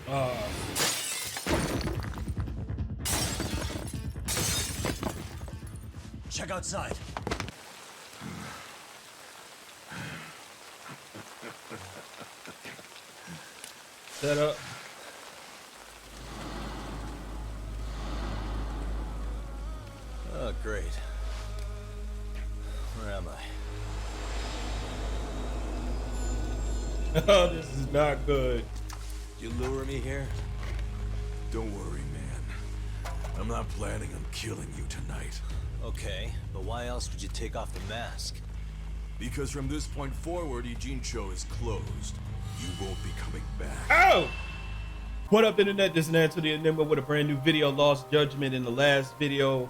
Uh, Check outside. Set up. Oh, great. Where am I? Oh, this is not good. You lure me here? Don't worry, man. I'm not planning on killing you tonight. Okay, but why else would you take off the mask? Because from this point forward, Ijincho is closed. You won't be coming back. Oh! What up, internet? This is Nanto the Enigma with a brand new video, Lost Judgment. In the last video,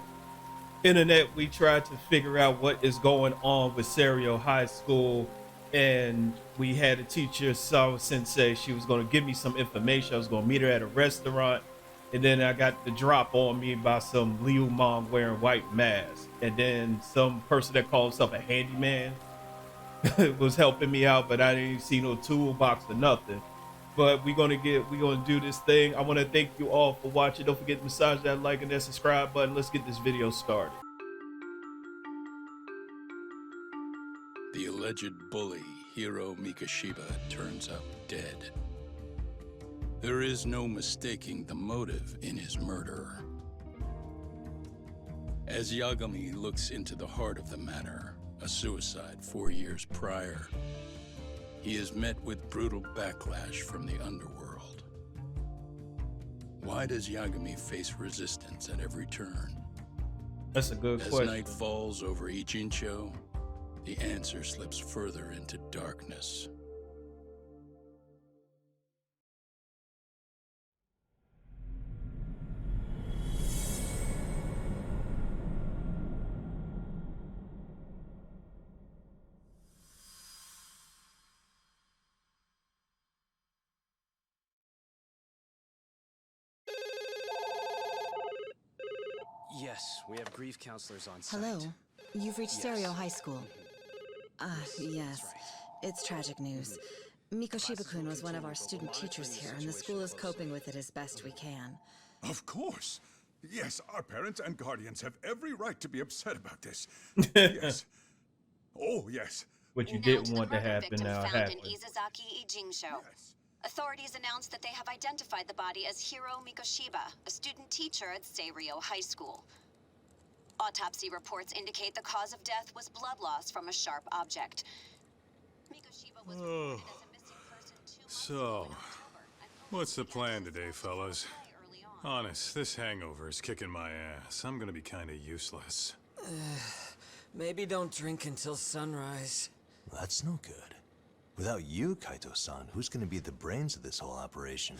internet, we tried to figure out what is going on with Serio High School, and we had a teacher, Saori Sensei. She was going to give me some information. I was going to meet her at a restaurant, and then I got the drop on me by some Liu mom wearing white mask, and then some person that called himself a handyman was helping me out, but I didn't see no toolbox or nothing. But we're gonna do this thing. I want to thank you all for watching. Don't forget to massage that like and that subscribe button. Let's get this video started. The alleged bully, Hiro Mikashiba, turns up dead. There is no mistaking the motive in his murder. As Yagami looks into the heart of the matter, a suicide 4 years prior, he is met with brutal backlash from the underworld. Why does Yagami face resistance at every turn? That's a good As question. night falls over Ijincho, the answer slips further into darkness. Yes, we have grief counselors on site. Hello, you've reached Yes. Serio High School. Yes, That's right. it's tragic news. Mikoshiba-kun was one of our student teachers here, and the school is coping with it as best we can. Of course. Yes, our parents and guardians have every right to be upset about this. Yes. Oh, yes. What you Now didn't to the want to murder happen victim now found happened. in Izazaki Ijincho. Yes. Authorities announced that they have identified the body as Hiro Mikoshiba, a student teacher at Seiryo High School. Autopsy reports indicate the cause of death was blood loss from a sharp object. Mikoshiba was reported as a missing person 2 months So, ago in October, and what's the police plan began today, to fellas? suspect early on. Honest, this hangover is kicking my ass. I'm gonna be kinda useless. Maybe don't drink until sunrise. That's no good. Without you, Kaito-san, who's gonna be the brains of this whole operation?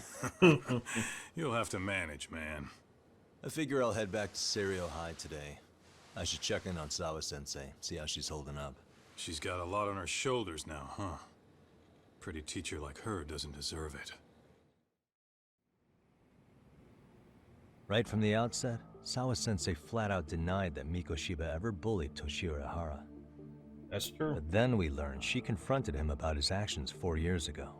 You'll have to manage, man. I figure I'll head back to Serio High today. I should check in on Sawa-sensei, see how she's holding up. She's got a lot on her shoulders now, huh? Pretty teacher like her doesn't deserve it. Right from the outset, Sawa-sensei flat out denied that Mikoshiba ever bullied Toshiro Hara. That's true. But then we learned she confronted him about his actions 4 years ago.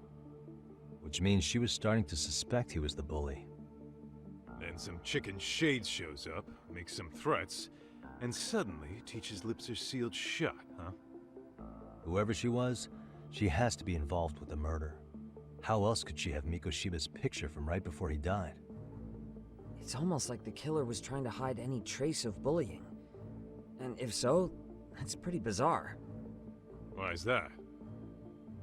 Which means she was starting to suspect he was the bully. Then some chicken shade shows up, makes some threats, and suddenly teacher's lips are sealed shut, huh? Whoever she was, she has to be involved with the murder. How else could she have Mikoshiba's picture from right before he died? It's almost like the killer was trying to hide any trace of bullying. And if so, that's pretty bizarre. Why is that?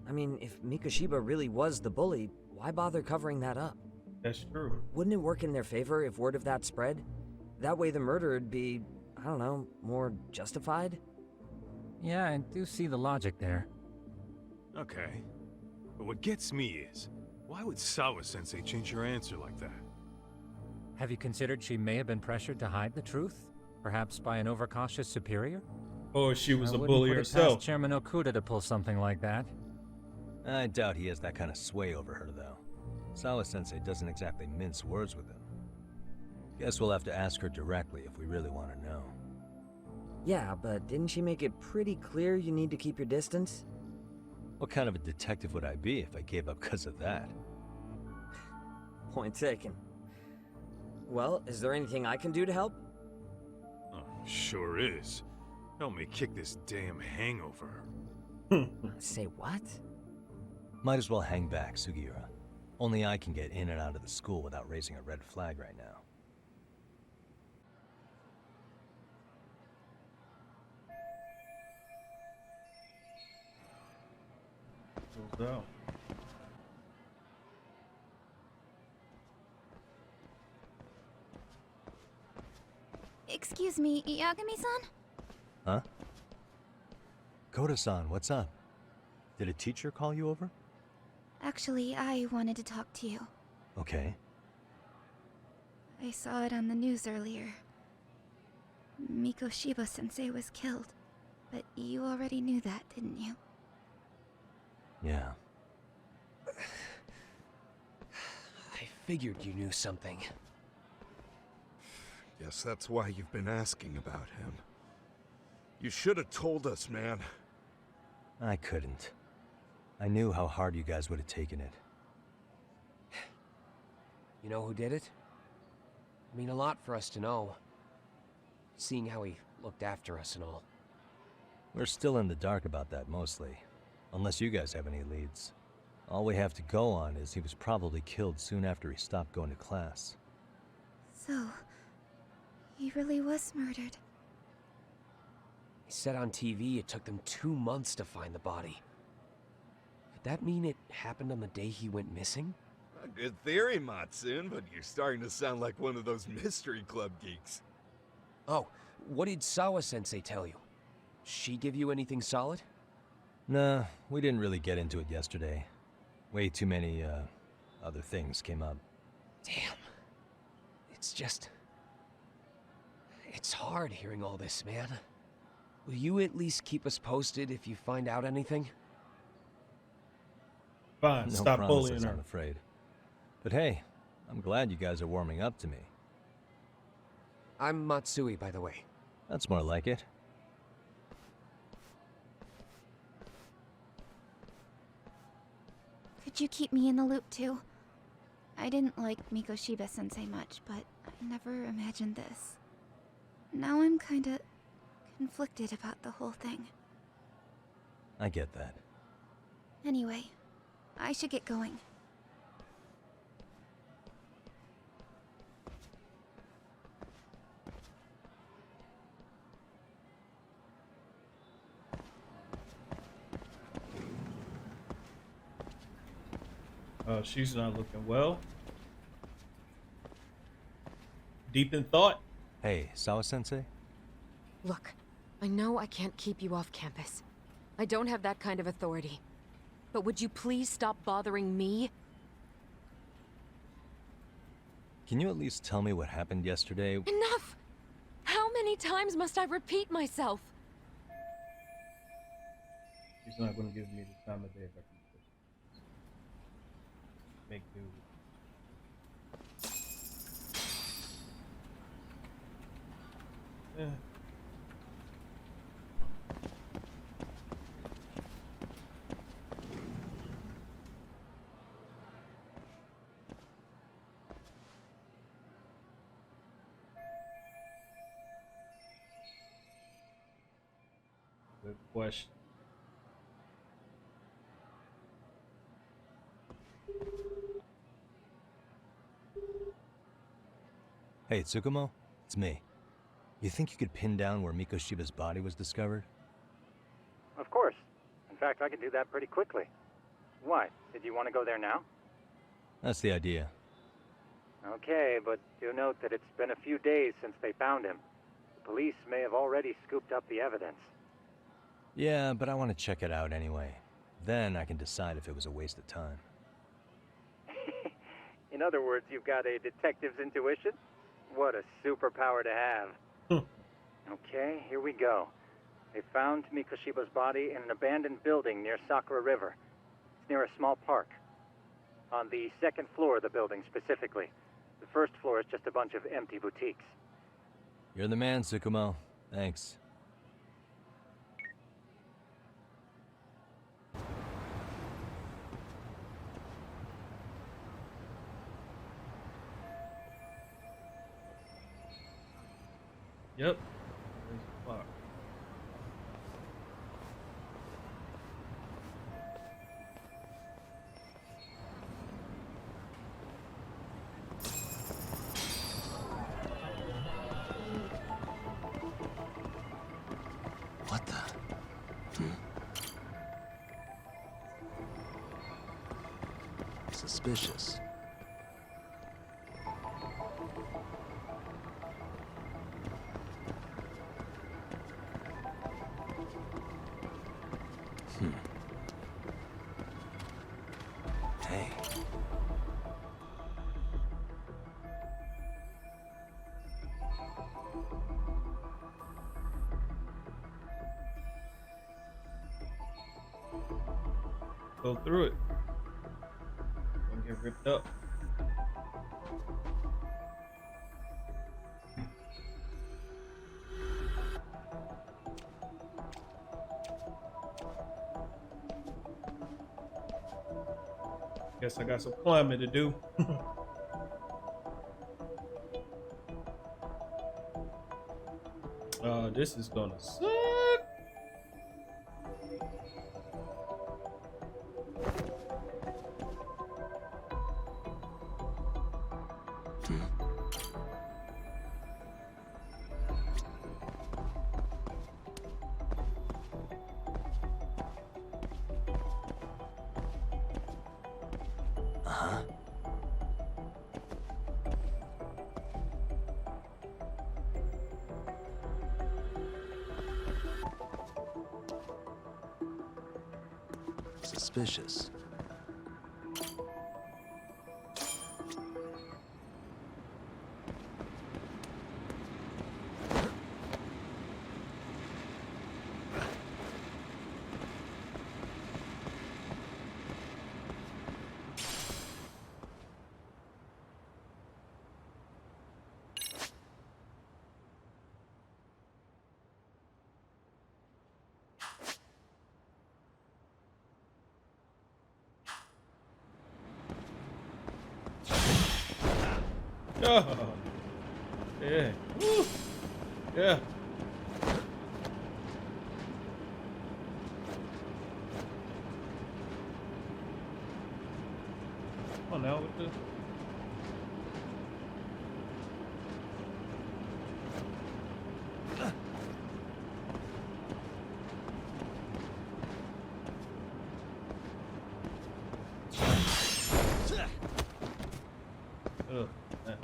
I mean, if Mikoshiba really was the bully, why bother covering that up? That's true. Wouldn't it work in their favor if word of that spread? That way the murder would be, I don't know, more justified? Yeah, I do see the logic there. Okay. But what gets me is, why would Sawa-sensei change her answer like that? Have you considered she may have been pressured to hide the truth? Perhaps by an overcautious superior? Or she was I a wouldn't bully put it herself. past Chairman Okuda to pull something like that. I doubt he has that kind of sway over her, though. Sawa-sensei doesn't exactly mince words with him. Guess we'll have to ask her directly if we really want to know. Yeah, but didn't she make it pretty clear you need to keep your distance? What kind of a detective would I be if I gave up because of that? Point taken. Well, is there anything I can do to help? Oh, sure is. Help me kick this damn hangover. Say what? Might as well hang back, Sugiura. Only I can get in and out of the school without raising a red flag right now. Goes down. Excuse me, Yagami-san? Huh? Koda-san, what's up? Did a teacher call you over? Actually, I wanted to talk to you. Okay. I saw it on the news earlier. Mikoshiba-sensei was killed. But you already knew that, didn't you? Yeah. I figured you knew something. Guess that's why you've been asking about him. You should have told us, man. I couldn't. I knew how hard you guys would have taken it. You know who did it? I mean, a lot for us to know. Seeing how he looked after us and all. We're still in the dark about that, mostly. Unless you guys have any leads. All we have to go on is he was probably killed soon after he stopped going to class. So, he really was murdered. He said on TV it took them 2 months to find the body. Could that mean it happened on the day he went missing? A good theory, Matsun, but you're starting to sound like one of those mystery club geeks. Oh, what did Sawa-sensei tell you? She give you anything solid? Nah, we didn't really get into it yesterday. Way too many, other things came up. Damn. It's just... It's hard hearing all this, man. Will you at least keep us posted if you find out anything? Fine, No stop promises, bullying her. I'm afraid. But hey, I'm glad you guys are warming up to me. I'm Matsui, by the way. That's more like it. Could you keep me in the loop too? I didn't like Mikoshiba-sensei much, but I never imagined this. Now I'm kinda conflicted about the whole thing. I get that. Anyway, I should get going. She's not looking well. Deep in thought. Hey, Sawa-sensei? Look, I know I can't keep you off campus. I don't have that kind of authority. But would you please stop bothering me? Can you at least tell me what happened yesterday? Enough! How many times must I repeat myself? She's not going to give me the time of day if I can make do. Yeah. Good question. Hey, Tsukomo? It's me. You think you could pin down where Mikoshiba's body was discovered? Of course. In fact, I can do that pretty quickly. Why? Did you want to go there now? That's the idea. Okay, but do note that it's been a few days since they found him. The police may have already scooped up the evidence. Yeah, but I want to check it out anyway. Then I can decide if it was a waste of time. In other words, you've got a detective's intuition? What a superpower to have. Okay, here we go. They found Mikoshiba's body in an abandoned building near Sakura River. It's near a small park. On the second floor of the building, specifically. The first floor is just a bunch of empty boutiques. You're the man, Tsukomo. Thanks. Yep. There's the clock. What the? Suspicious. Hey. Go through it. Don't get ripped up. Guess I got some climbing to do. This is gonna suck. Suspicious. Oh, yeah. Woo. Yeah. Come on now with the. Ugh, man.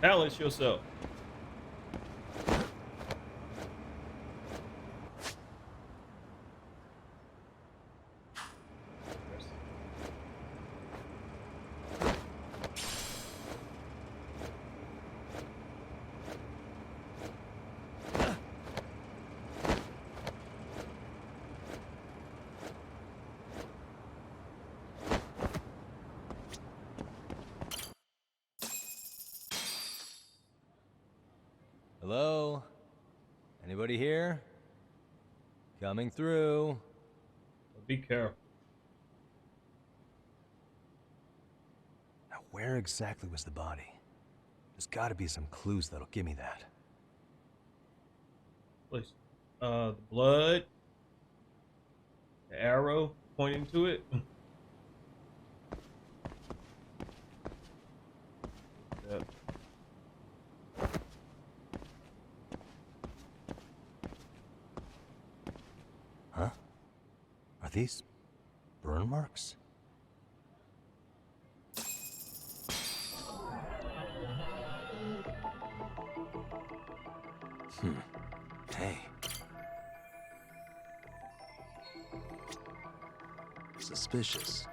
Balance yourself. Hello? Anybody here? Coming through. Be careful. Now, where exactly was the body? There's gotta be some clues that'll give me that. Please. The blood. The arrow pointing to it. Yep. Huh? Are these burn marks? Hey. Suspicious.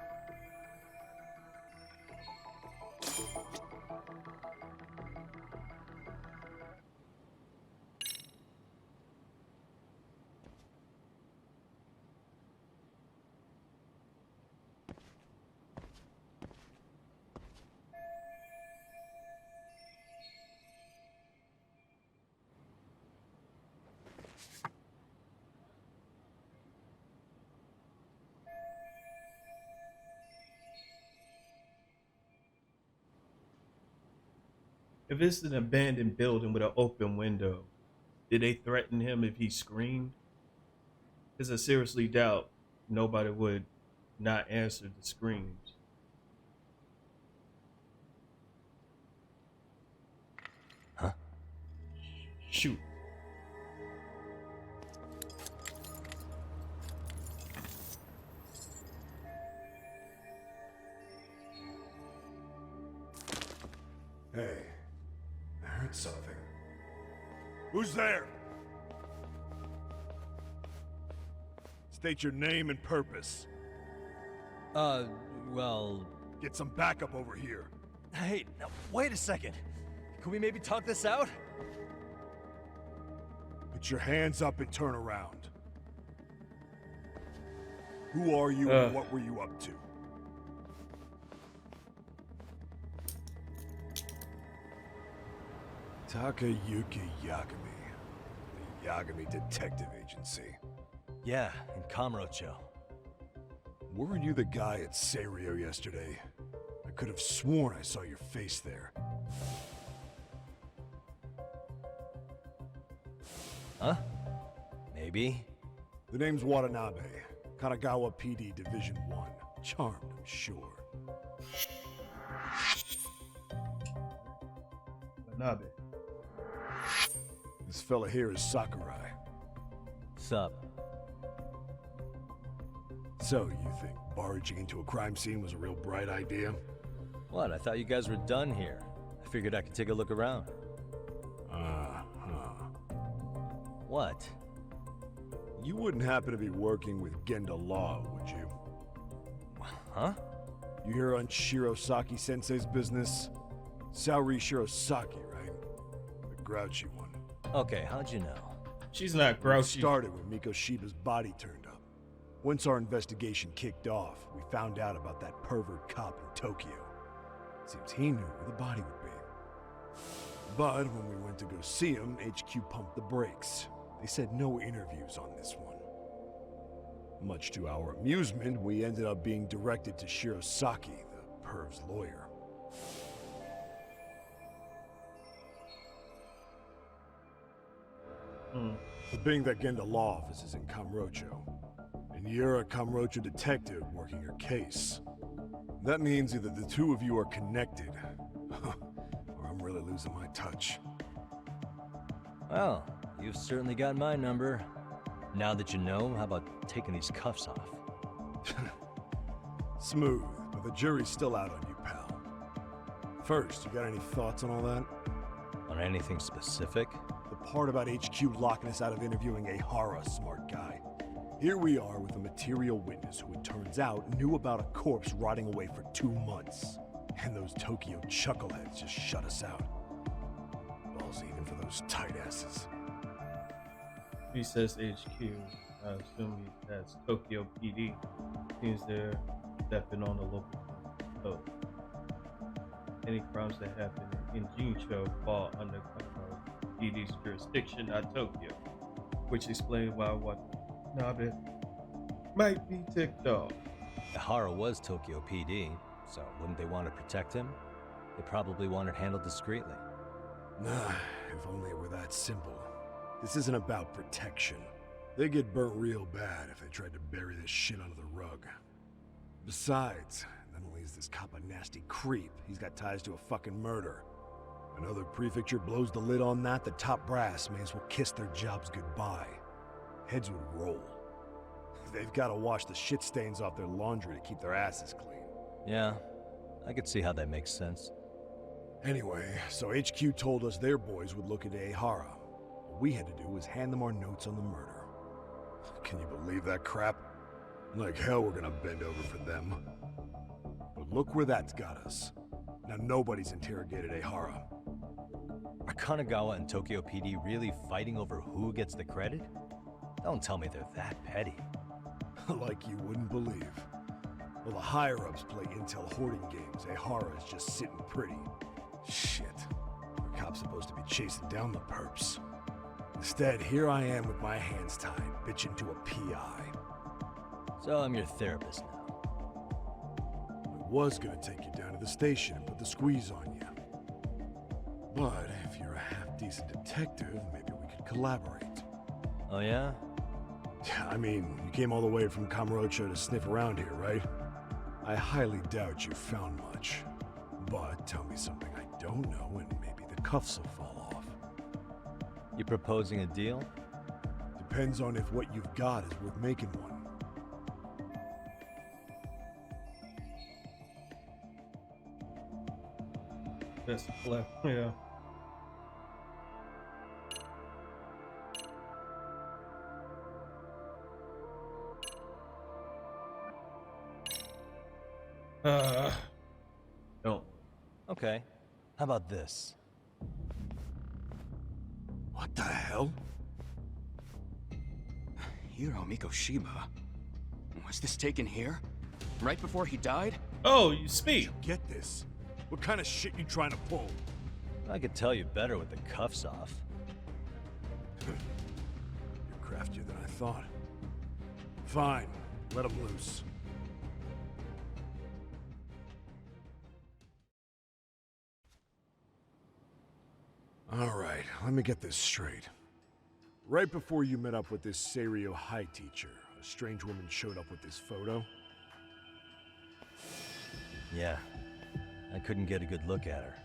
If it's an abandoned building with an open window, did they threaten him if he screamed? Because I seriously doubt nobody would not answer the screams. Huh? Shoot. Hey, I heard something. Who's there? State your name and purpose. Well... Get some backup over here. Hey, now, wait a second. Can we maybe talk this out? Put your hands up and turn around. Who are you and what were you up to? Takayuki Yagami. The Yagami Detective Agency. Yeah, in Kamurocho. Weren't you the guy at Seirio yesterday? I could have sworn I saw your face there. Huh? Maybe. The name's Watanabe. Kanagawa PD Division 1. Charmed, I'm sure. Watanabe. This fella here is Sakurai. Sup? So, you think barging into a crime scene was a real bright idea? What? I thought you guys were done here. I figured I could take a look around. What? You wouldn't happen to be working with Genda Law, would you? Huh? You here on Shirosaki Sensei's business? Saori Shirosaki, right? The grouchy one. Okay, how'd you know? She's not grouchy. It started when Mikoshiba's body turned up. Once our investigation kicked off, we found out about that pervert cop in Tokyo. Seems he knew where the body would be. But when we went to go see him, HQ pumped the brakes. They said no interviews on this one. Much to our amusement, we ended up being directed to Shirosaki, the perv's lawyer. But being that Genda Law office is in Kamurocho, and you're a Kamurocho detective working your case, that means either the two of you are connected, or I'm really losing my touch. Well, you've certainly got my number. Now that you know, how about taking these cuffs off? Smooth, but the jury's still out on you, pal. First, you got any thoughts on all that? On anything specific? The part about HQ locking us out of interviewing a Hara, smart guy. Here we are with a material witness who it turns out knew about a corpse rotting away for 2 months. And those Tokyo chuckleheads just shut us out. Balls even for those tight asses. He says HQ. I assume that's Tokyo PD. Seems they're stepping on the local code. Any crimes that happen in Jincho fall under PD's jurisdiction, not Tokyo. Which explains why Watanabe might be ticked off. Hara was Tokyo PD, so wouldn't they want to protect him? They probably want it handled discreetly. Nah, if only it were that simple. This isn't about protection. They get burnt real bad if they tried to bury this shit under the rug. Besides, not only is this cop a nasty creep, he's got ties to a fucking murder. Another prefecture blows the lid on that, the top brass may as well kiss their jobs goodbye. Heads would roll. They've got to wash the shit stains off their laundry to keep their asses clean. Yeah, I could see how that makes sense. Anyway, so HQ told us their boys would look into Ehara. What we had to do was hand them our notes on the murder. Can you believe that crap? Like hell we're gonna bend over for them. But look where that's got us. Now nobody's interrogated Ehara. Are Kanagawa and Tokyo PD really fighting over who gets the credit? Don't tell me they're that petty. Like you wouldn't believe. Well, the higher-ups play intel hoarding games. Ehara is just sitting pretty. Shit. The cop's supposed to be chasing down the perps. Instead, here I am with my hands tied, bitching to a PI. So I'm your therapist now. I was gonna take you down to the station and put the squeeze on you. But if you're a half-decent detective, maybe we could collaborate. Oh yeah? I mean, you came all the way from Kamurocho to sniff around here, right? I highly doubt you found much. But tell me something I don't know and maybe the cuffs will fall off. You proposing a deal? Depends on if what you've got is worth making one. That's left, yeah. Don't. Okay. How about this? What the hell? Hiro Mikoshiba? Was this taken here? Right before he died? Oh, you speak. You get this? What kind of shit you trying to pull? I could tell you better with the cuffs off. You're craftier than I thought. Fine, let him loose. Alright, let me get this straight. Right before you met up with this Seiryo High teacher, a strange woman showed up with this photo? Yeah. I couldn't get a good look at her.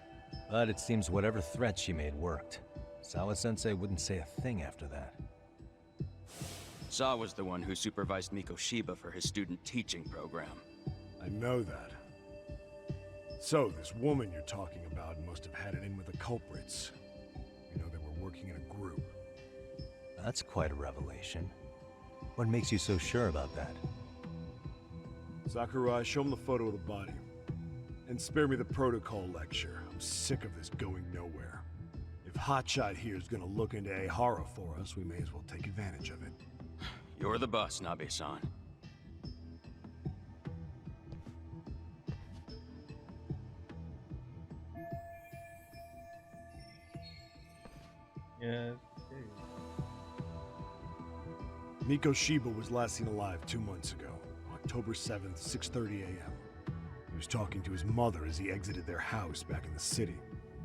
But it seems whatever threat she made worked. Sawa-sensei wouldn't say a thing after that. Saw was the one who supervised Mikoshiba for his student teaching program. I know that. So, this woman you're talking about must have had it in with the culprits. You know, they were working in a group. That's quite a revelation. What makes you so sure about that? Sakurai, show him the photo of the body. And spare me the protocol lecture. I'm sick of this going nowhere. If Hotshot here is gonna look into Ehara for us, we may as well take advantage of it. You're the boss, Nabe-san. Yeah. Mikoshiba was last seen alive 2 months ago, October 7th, 6:30 a.m. He was talking to his mother as he exited their house back in the city.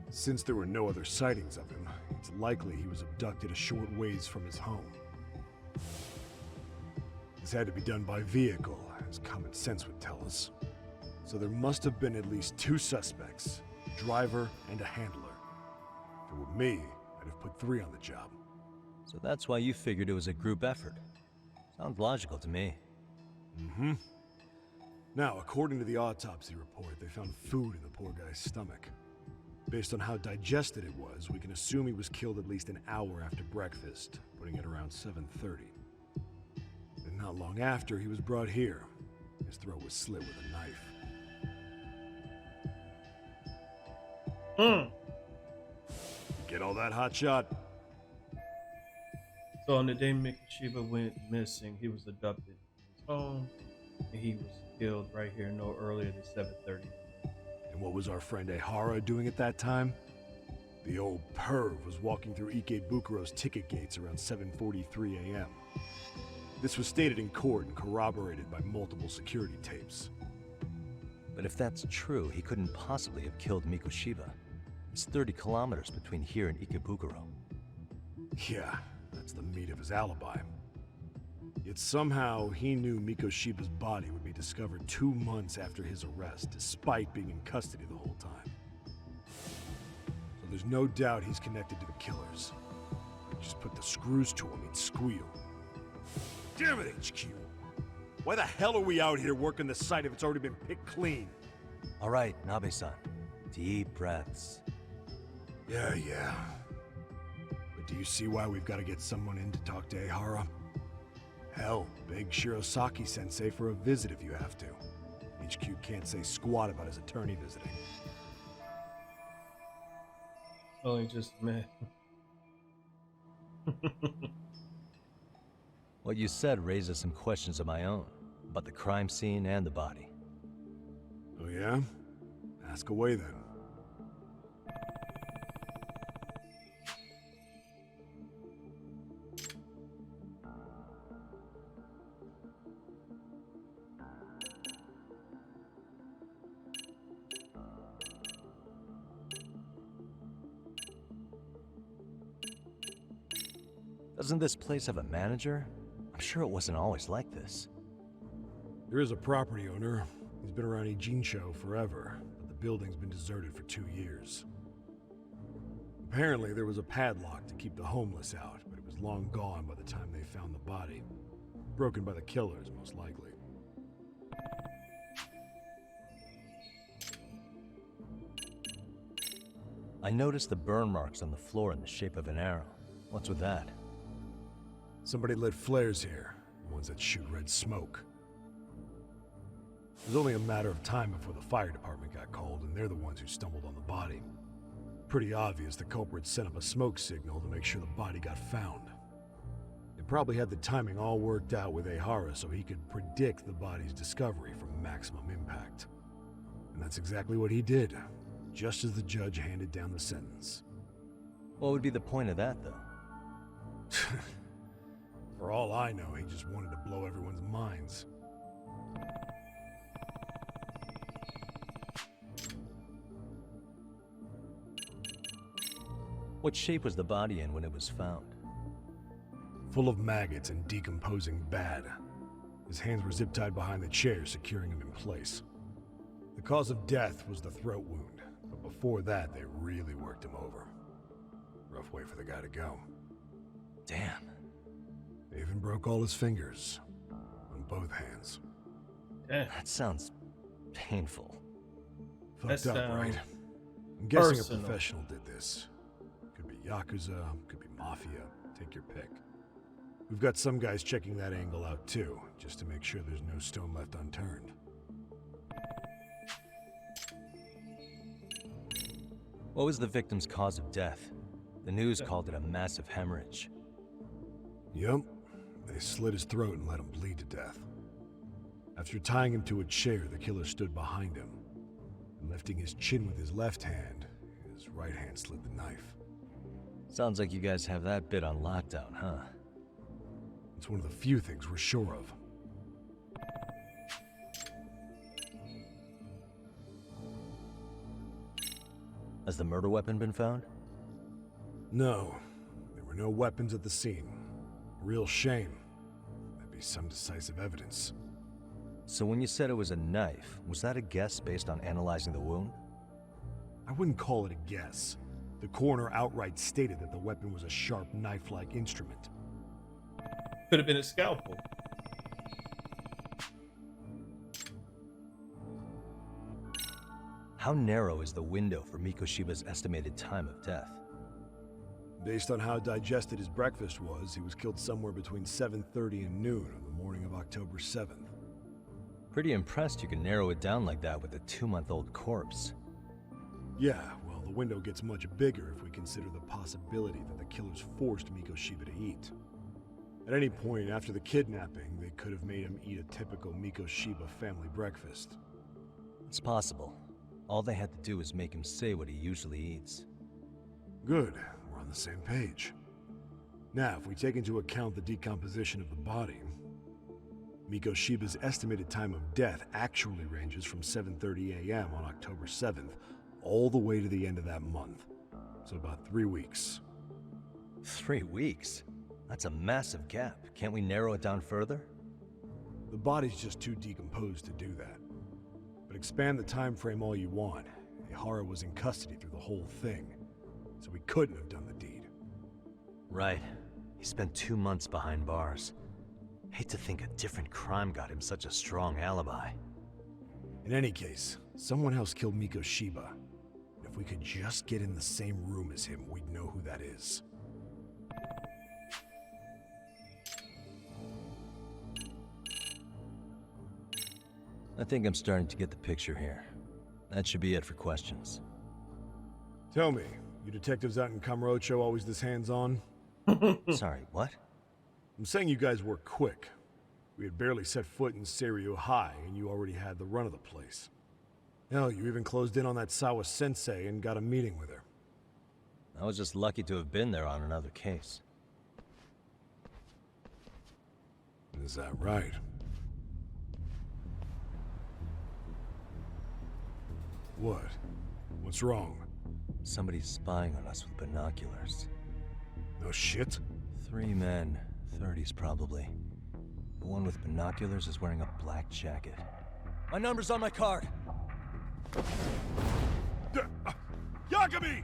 Since there were no other sightings of him, it's likely he was abducted a short ways from his home. This had to be done by vehicle, as common sense would tell us. So there must have been at least 2 suspects, a driver and a handler. If it were me, I'd have put 3 on the job. So that's why you figured it was a group effort. Sounds logical to me. Mm-hmm. Now, according to the autopsy report, they found food in the poor guy's stomach. Based on how digested it was, we can assume he was killed at least an hour after breakfast, putting it around 7:30. And not long after, he was brought here. His throat was slit with a knife. Get all that, Hotshot? So on the day Mikoshiba went missing, he was abducted from his home, and he was killed right here no earlier than 7:30. And what was our friend Ehara doing at that time? The old perv was walking through Ikebukuro's ticket gates around 7:43 a.m. This was stated in court and corroborated by multiple security tapes. But if that's true, he couldn't possibly have killed Mikoshiba. It's 30 kilometers between here and Ikebukuro. Yeah, that's the meat of his alibi. Yet somehow he knew Mikoshiba's body would be discovered 2 months after his arrest, despite being in custody the whole time. So there's no doubt he's connected to the killers. Just put the screws to him, he'd squeal. Damn it, HQ! Why the hell are we out here working the site if it's already been picked clean? All right, Nabe-san. Deep breaths. Yeah. But do you see why we've got to get someone in to talk to Ehara? Hell, beg Shirosaki-sensei for a visit if you have to. HQ can't say squat about his attorney visiting. Only just a man. What you said raises some questions of my own, about the crime scene and the body. Oh yeah? Ask away then. Doesn't this place have a manager? I'm sure it wasn't always like this. There is a property owner. He's been around Ijincho forever, but the building's been deserted for 2 years. Apparently, there was a padlock to keep the homeless out, but it was long gone by the time they found the body. Broken by the killers, most likely. I noticed the burn marks on the floor in the shape of an arrow. What's with that? Somebody lit flares here, the ones that shoot red smoke. It was only a matter of time before the fire department got called, and they're the ones who stumbled on the body. Pretty obvious the culprit set up a smoke signal to make sure the body got found. They probably had the timing all worked out with Ehara so he could predict the body's discovery from maximum impact. And that's exactly what he did, just as the judge handed down the sentence. What would be the point of that, though? For all I know, he just wanted to blow everyone's minds. What shape was the body in when it was found? Full of maggots and decomposing bad. His hands were zip-tied behind the chair, securing him in place. The cause of death was the throat wound, but before that, they really worked him over. Rough way for the guy to go. Damn. They even broke all his fingers. On both hands. Damn. That sounds painful. Fucked up, right? I'm guessing a professional did this. Could be Yakuza, could be Mafia. Take your pick. We've got some guys checking that angle out too, just to make sure there's no stone left unturned. What was the victim's cause of death? The news called it a massive hemorrhage. Yup. They slit his throat and let him bleed to death. After tying him to a chair, the killer stood behind him. And lifting his chin with his left hand, his right hand slid the knife. Sounds like you guys have that bit on lockdown, huh? It's one of the few things we're sure of. Has the murder weapon been found? No. There were no weapons at the scene. Real shame. That'd be some decisive evidence. So when you said it was a knife, was that a guess based on analyzing the wound? I wouldn't call it a guess. The coroner outright stated that the weapon was a sharp knife-like instrument. Could have been a scalpel. How narrow is the window for Mikoshiba's estimated time of death? Based on how digested his breakfast was, he was killed somewhere between 7:30 and noon on the morning of October 7th. Pretty impressed you can narrow it down like that with a 2-month-old corpse. Yeah, well, the window gets much bigger if we consider the possibility that the killers forced Mikoshiba to eat. At any point after the kidnapping, they could have made him eat a typical Mikoshiba family breakfast. It's possible. All they had to do was make him say what he usually eats. Good, we're on the same page. Now, if we take into account the decomposition of the body, Mikoshiba's estimated time of death actually ranges from 7:30 a.m. on October 7th all the way to the end of that month. So about 3 weeks. 3 weeks? That's a massive gap. Can't we narrow it down further? The body's just too decomposed to do that. But expand the time frame all you want. Ehara was in custody through the whole thing, so he couldn't have done the deed. Right. He spent 2 months behind bars. Hate to think a different crime got him such a strong alibi. In any case, someone else killed Mikoshiba. And if we could just get in the same room as him, we'd know who that is. I think I'm starting to get the picture here. That should be it for questions. Tell me, you detectives out in Kamurocho always this hands-on? Sorry, what? I'm saying you guys work quick. We had barely set foot in Seiryo High, and you already had the run of the place. Hell, you even closed in on that Sawa-sensei and got a meeting with her. I was just lucky to have been there on another case. Is that right? What? What's wrong? Somebody's spying on us with binoculars. No shit? 3 men, 30s probably. The one with binoculars is wearing a black jacket. My number's on my card! Yagami!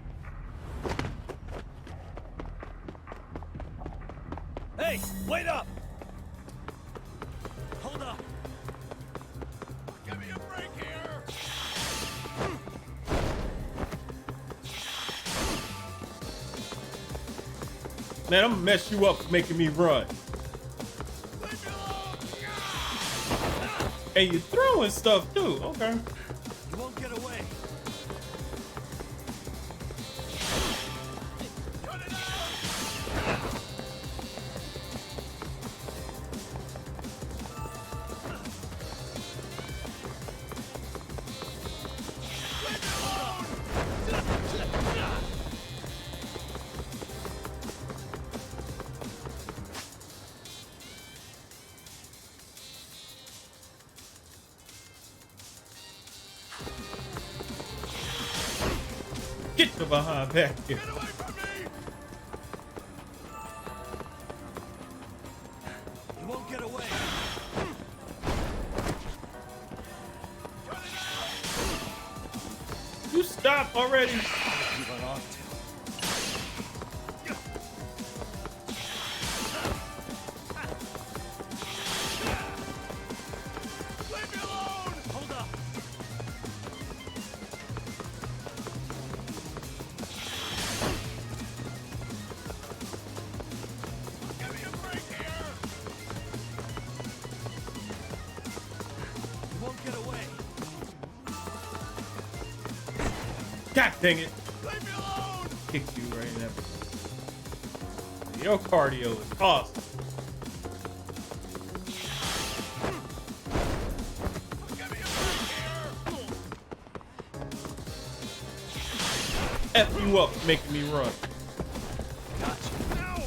Hey, wait up! Hold up! Give me a break here! Man, I'm gonna mess you up for making me run. And you throwing stuff too. Okay. You won't get away. Get the behind back here. Get away from me! You won't get away. You stop already. You went on to. Leave me alone! Hold up. Give me a break here! You won't get away. God dang it. Leave me alone! Kick you right in that. Your cardio is awesome. Give me a break here! F you up for making me run. Gotcha. No!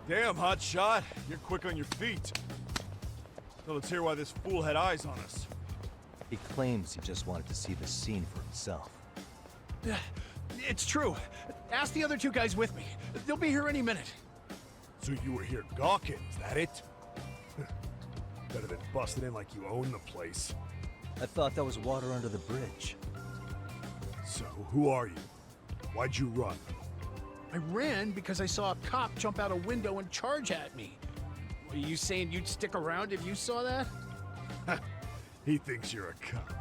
Damn, hot shot. You're quick on your feet. So let's hear why this fool had eyes on us. He claims he just wanted to see the scene for himself. It's true. Ask the other two guys with me. They'll be here any minute. So you were here gawking, is that it? Better than busting in like you own the place. I thought that was water under the bridge. So, who are you? Why'd you run? I ran because I saw a cop jump out a window and charge at me. Are you saying you'd stick around if you saw that? He thinks you're a cop.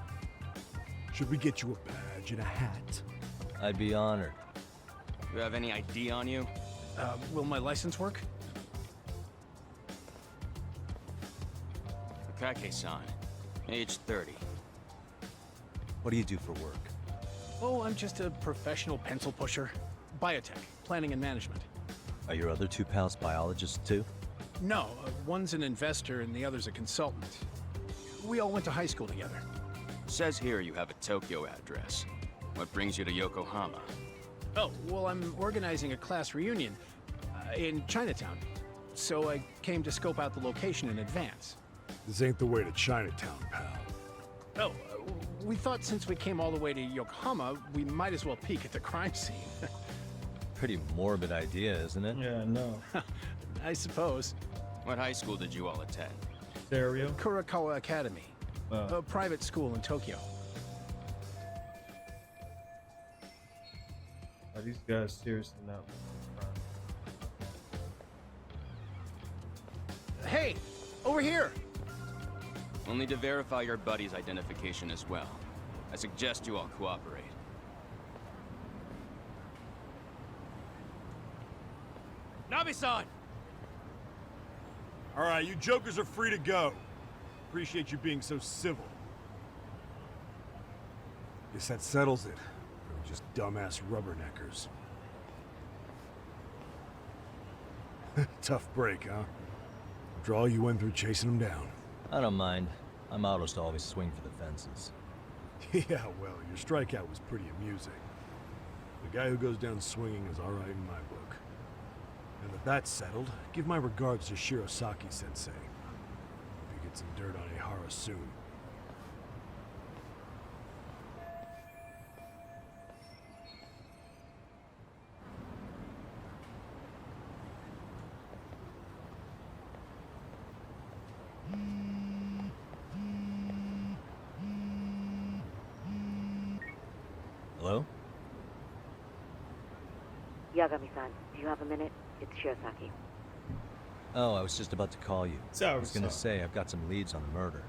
Should we get you a badge and a hat? I'd be honored. You have any ID on you? Will my license work? Takake-san, age 30. What do you do for work? Oh, I'm just a professional pencil pusher. Biotech, planning and management. Are your other two pals biologists too? No, one's an investor and the other's a consultant. We all went to high school together. Says here you have a Tokyo address. What brings you to Yokohama? Oh, well, I'm organizing a class reunion in Chinatown. So I came to scope out the location in advance. This ain't the way to Chinatown, pal. Oh, we thought since we came all the way to Yokohama, we might as well peek at the crime scene. Pretty morbid idea, isn't it? Yeah, no. I suppose. What high school did you all attend? Stereo. Kurakawa Academy. A private school in Tokyo. Are these guys seriously not? Hey, over here! We'll need to verify your buddy's identification as well. I suggest you all cooperate. Nabe-san! All right, you jokers are free to go. Appreciate you being so civil. Guess that settles it. We're just dumbass rubberneckers. Tough break, huh? After all you went through chasing him down. I don't mind. My motto's to always swing for the fences. Yeah, well, your strikeout was pretty amusing. The guy who goes down swinging is alright in my book. Now that that's settled, give my regards to Shirosaki-sensei. Hope you get some dirt on Ihara soon. Hello? Yagami-san, do you have a minute? It's Shirosaki. Oh, I was just about to call you. I was gonna say I've got some leads on the murder.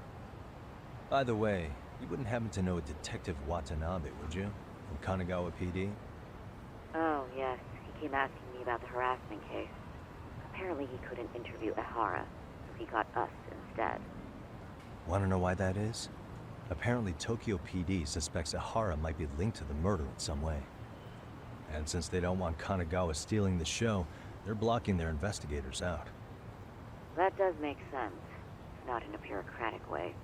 By the way, you wouldn't happen to know a Detective Watanabe, would you? From Kanagawa PD? Oh, yes. He came asking me about the harassment case. Apparently he couldn't interview Ihara, so he got us instead. Wanna know why that is? Apparently Tokyo PD suspects Ihara might be linked to the murder in some way. And since they don't want Kanagawa stealing the show, they're blocking their investigators out. That does make sense. Not in a bureaucratic way.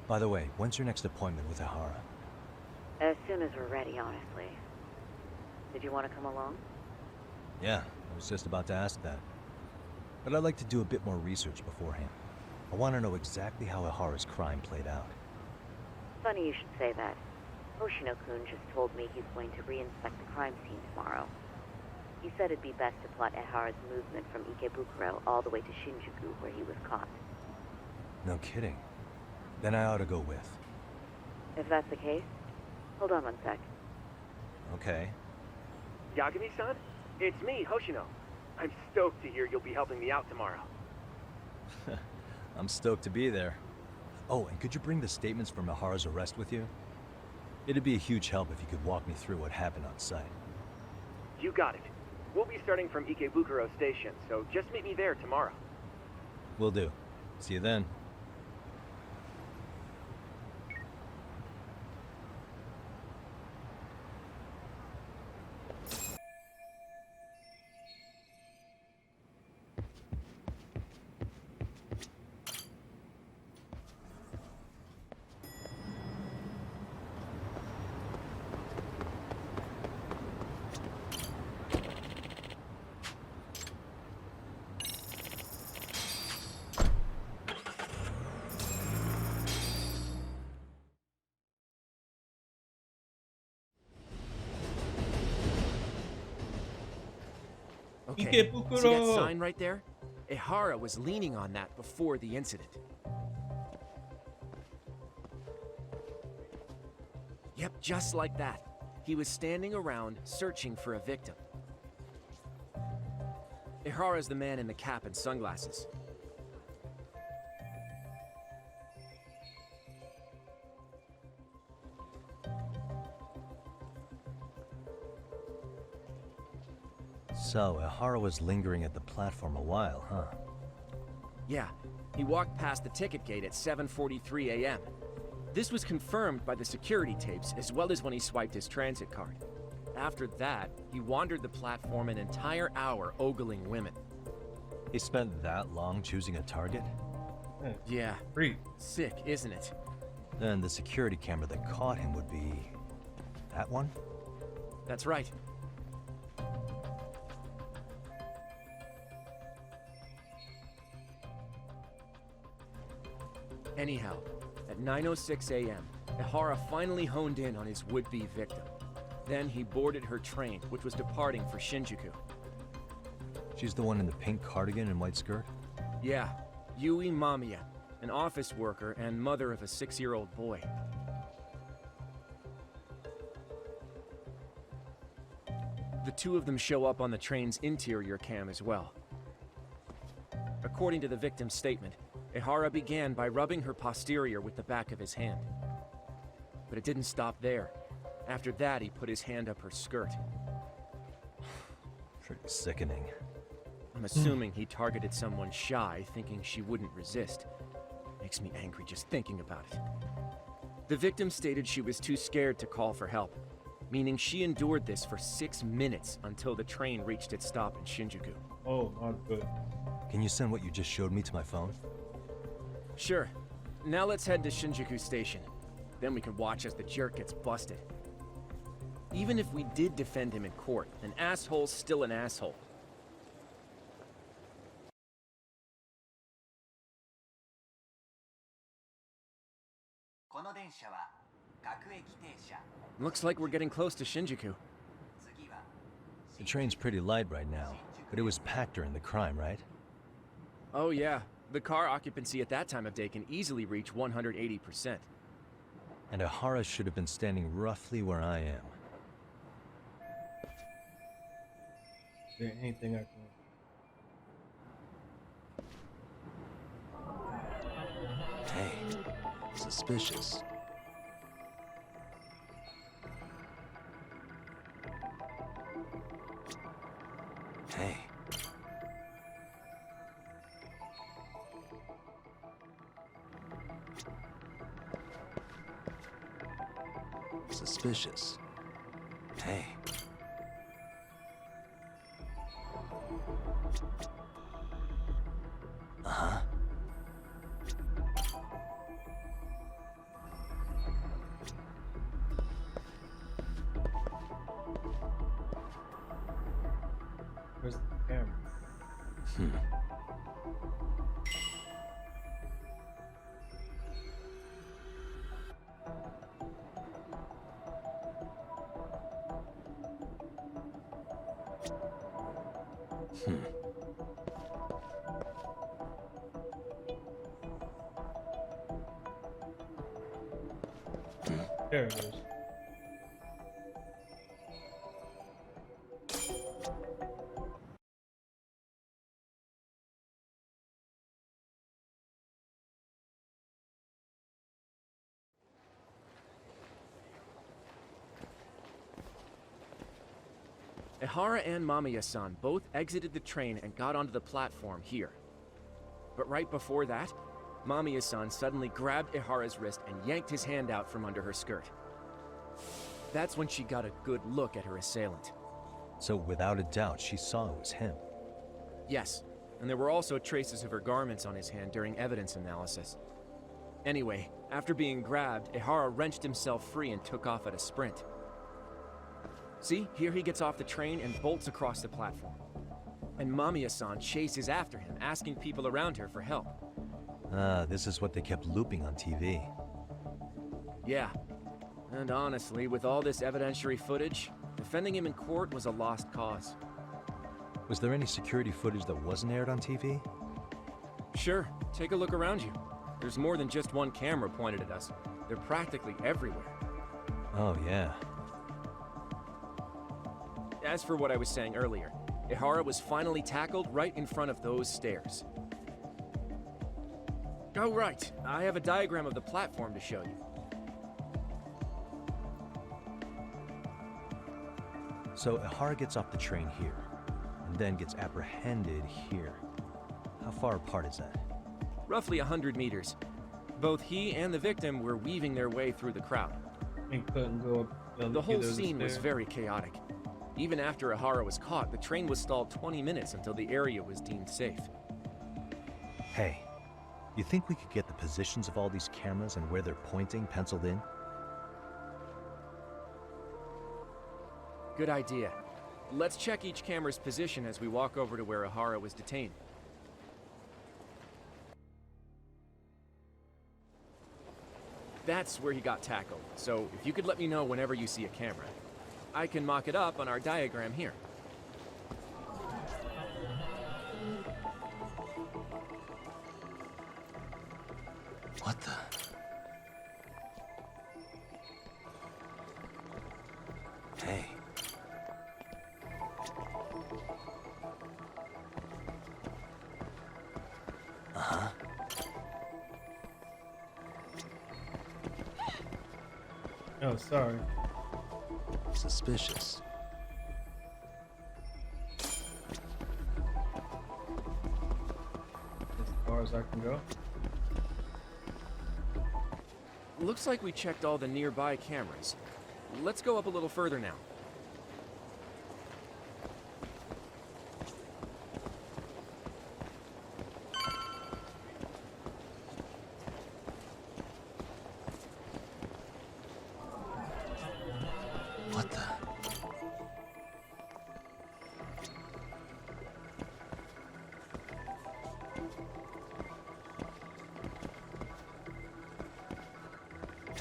By the way, when's your next appointment with Ihara? As soon as we're ready, honestly. Did you want to come along? Yeah, I was just about to ask that. But I'd like to do a bit more research beforehand. I want to know exactly how Ihara's crime played out. Funny you should say that. Hoshino-kun just told me he's going to re-inspect the crime scene tomorrow. He said it'd be best to plot Ihara's movement from Ikebukuro all the way to Shinjuku, where he was caught. No kidding. Then I ought to go with. If that's the case, hold on one sec. Okay. Yagami-san? It's me, Hoshino. I'm stoked to hear you'll be helping me out tomorrow. I'm stoked to be there. Oh, and could you bring the statements from Ihara's arrest with you? It'd be a huge help if you could walk me through what happened on site. You got it. We'll be starting from Ikebukuro Station, so just meet me there tomorrow. Will do. See you then. Okay, see that sign right there? Ihara was leaning on that before the incident. Yep, just like that. He was standing around searching for a victim. Ihara's the man in the cap and sunglasses. So, Ihara was lingering at the platform a while, huh? Yeah, he walked past the ticket gate at 7:43 a.m. This was confirmed by the security tapes, as well as when he swiped his transit card. After that, he wandered the platform an entire hour ogling women. He spent that long choosing a target? Yeah, sick, isn't it? Then the security camera that caught him would be... that one? That's right. Anyhow, at 9:06 a.m., Ihara finally honed in on his would-be victim. Then he boarded her train, which was departing for Shinjuku. She's the one in the pink cardigan and white skirt? Yeah, Yui Mamiya, an office worker and mother of a 6-year-old boy. The two of them show up on the train's interior cam as well. According to the victim's statement, Ihara began by rubbing her posterior with the back of his hand. But it didn't stop there. After that, he put his hand up her skirt. Pretty sickening. I'm assuming he targeted someone shy, thinking she wouldn't resist. Makes me angry just thinking about it. The victim stated she was too scared to call for help, meaning she endured this for 6 minutes until the train reached its stop in Shinjuku. Oh my goodness. Can you send what you just showed me to my phone? Sure. Now let's head to Shinjuku Station. Then we can watch as the jerk gets busted. Even if we did defend him in court, an asshole's still an asshole. Looks like we're getting close to Shinjuku. The train's pretty light right now, but it was packed during the crime, right? Oh yeah, the car occupancy at that time of day can easily reach 180%. And Ihara should have been standing roughly where I am. Is there anything I can... Hey, suspicious. Hey. Suspicious. Hey. Uh-huh. Where's the camera? There it is. Ihara and Mamiya-san both exited the train and got onto the platform here. But right before that, Mamiya-san suddenly grabbed Ihara's wrist and yanked his hand out from under her skirt. That's when she got a good look at her assailant. So without a doubt, she saw it was him. Yes, and there were also traces of her garments on his hand during evidence analysis. Anyway, after being grabbed, Ihara wrenched himself free and took off at a sprint. See, here he gets off the train and bolts across the platform. And Mamiya-san chases after him, asking people around her for help. Ah, this is what they kept looping on TV. Yeah. And honestly, with all this evidentiary footage, defending him in court was a lost cause. Was there any security footage that wasn't aired on TV? Sure. Take a look around you. There's more than just one camera pointed at us. They're practically everywhere. Oh, yeah. As for what I was saying earlier, Ihara was finally tackled right in front of those stairs. Oh, right. I have a diagram of the platform to show you. So Ihara gets off the train here, and then gets apprehended here. How far apart is that? Roughly 100 meters. Both he and the victim were weaving their way through the crowd. And couldn't go up the whole scene was very chaotic. Even after Ihara was caught, the train was stalled 20 minutes until the area was deemed safe. Hey, you think we could get the positions of all these cameras and where they're pointing penciled in? Good idea. Let's check each camera's position as we walk over to where Ihara was detained. That's where he got tackled, so if you could let me know whenever you see a camera. I can mock it up on our diagram here. What the? Hey. Uh-huh. Oh, sorry. Suspicious. As far as I can go. Looks like we checked all the nearby cameras. Let's go up a little further now.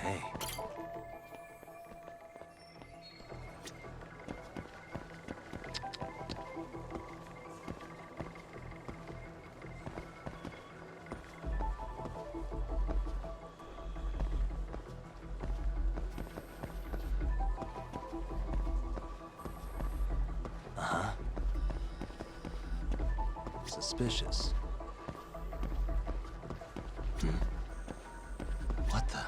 Hey. Uh-huh. Suspicious. What the?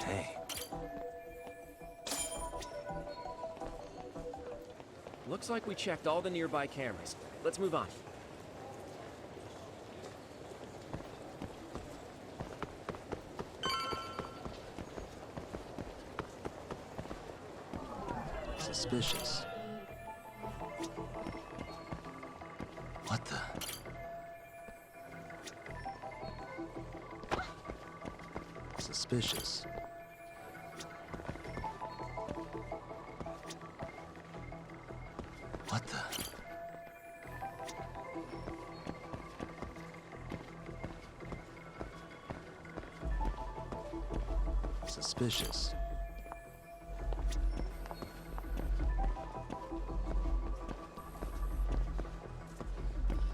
Hey. Looks like we checked all the nearby cameras. Let's move on. Suspicious. What the? Suspicious. What the? Suspicious.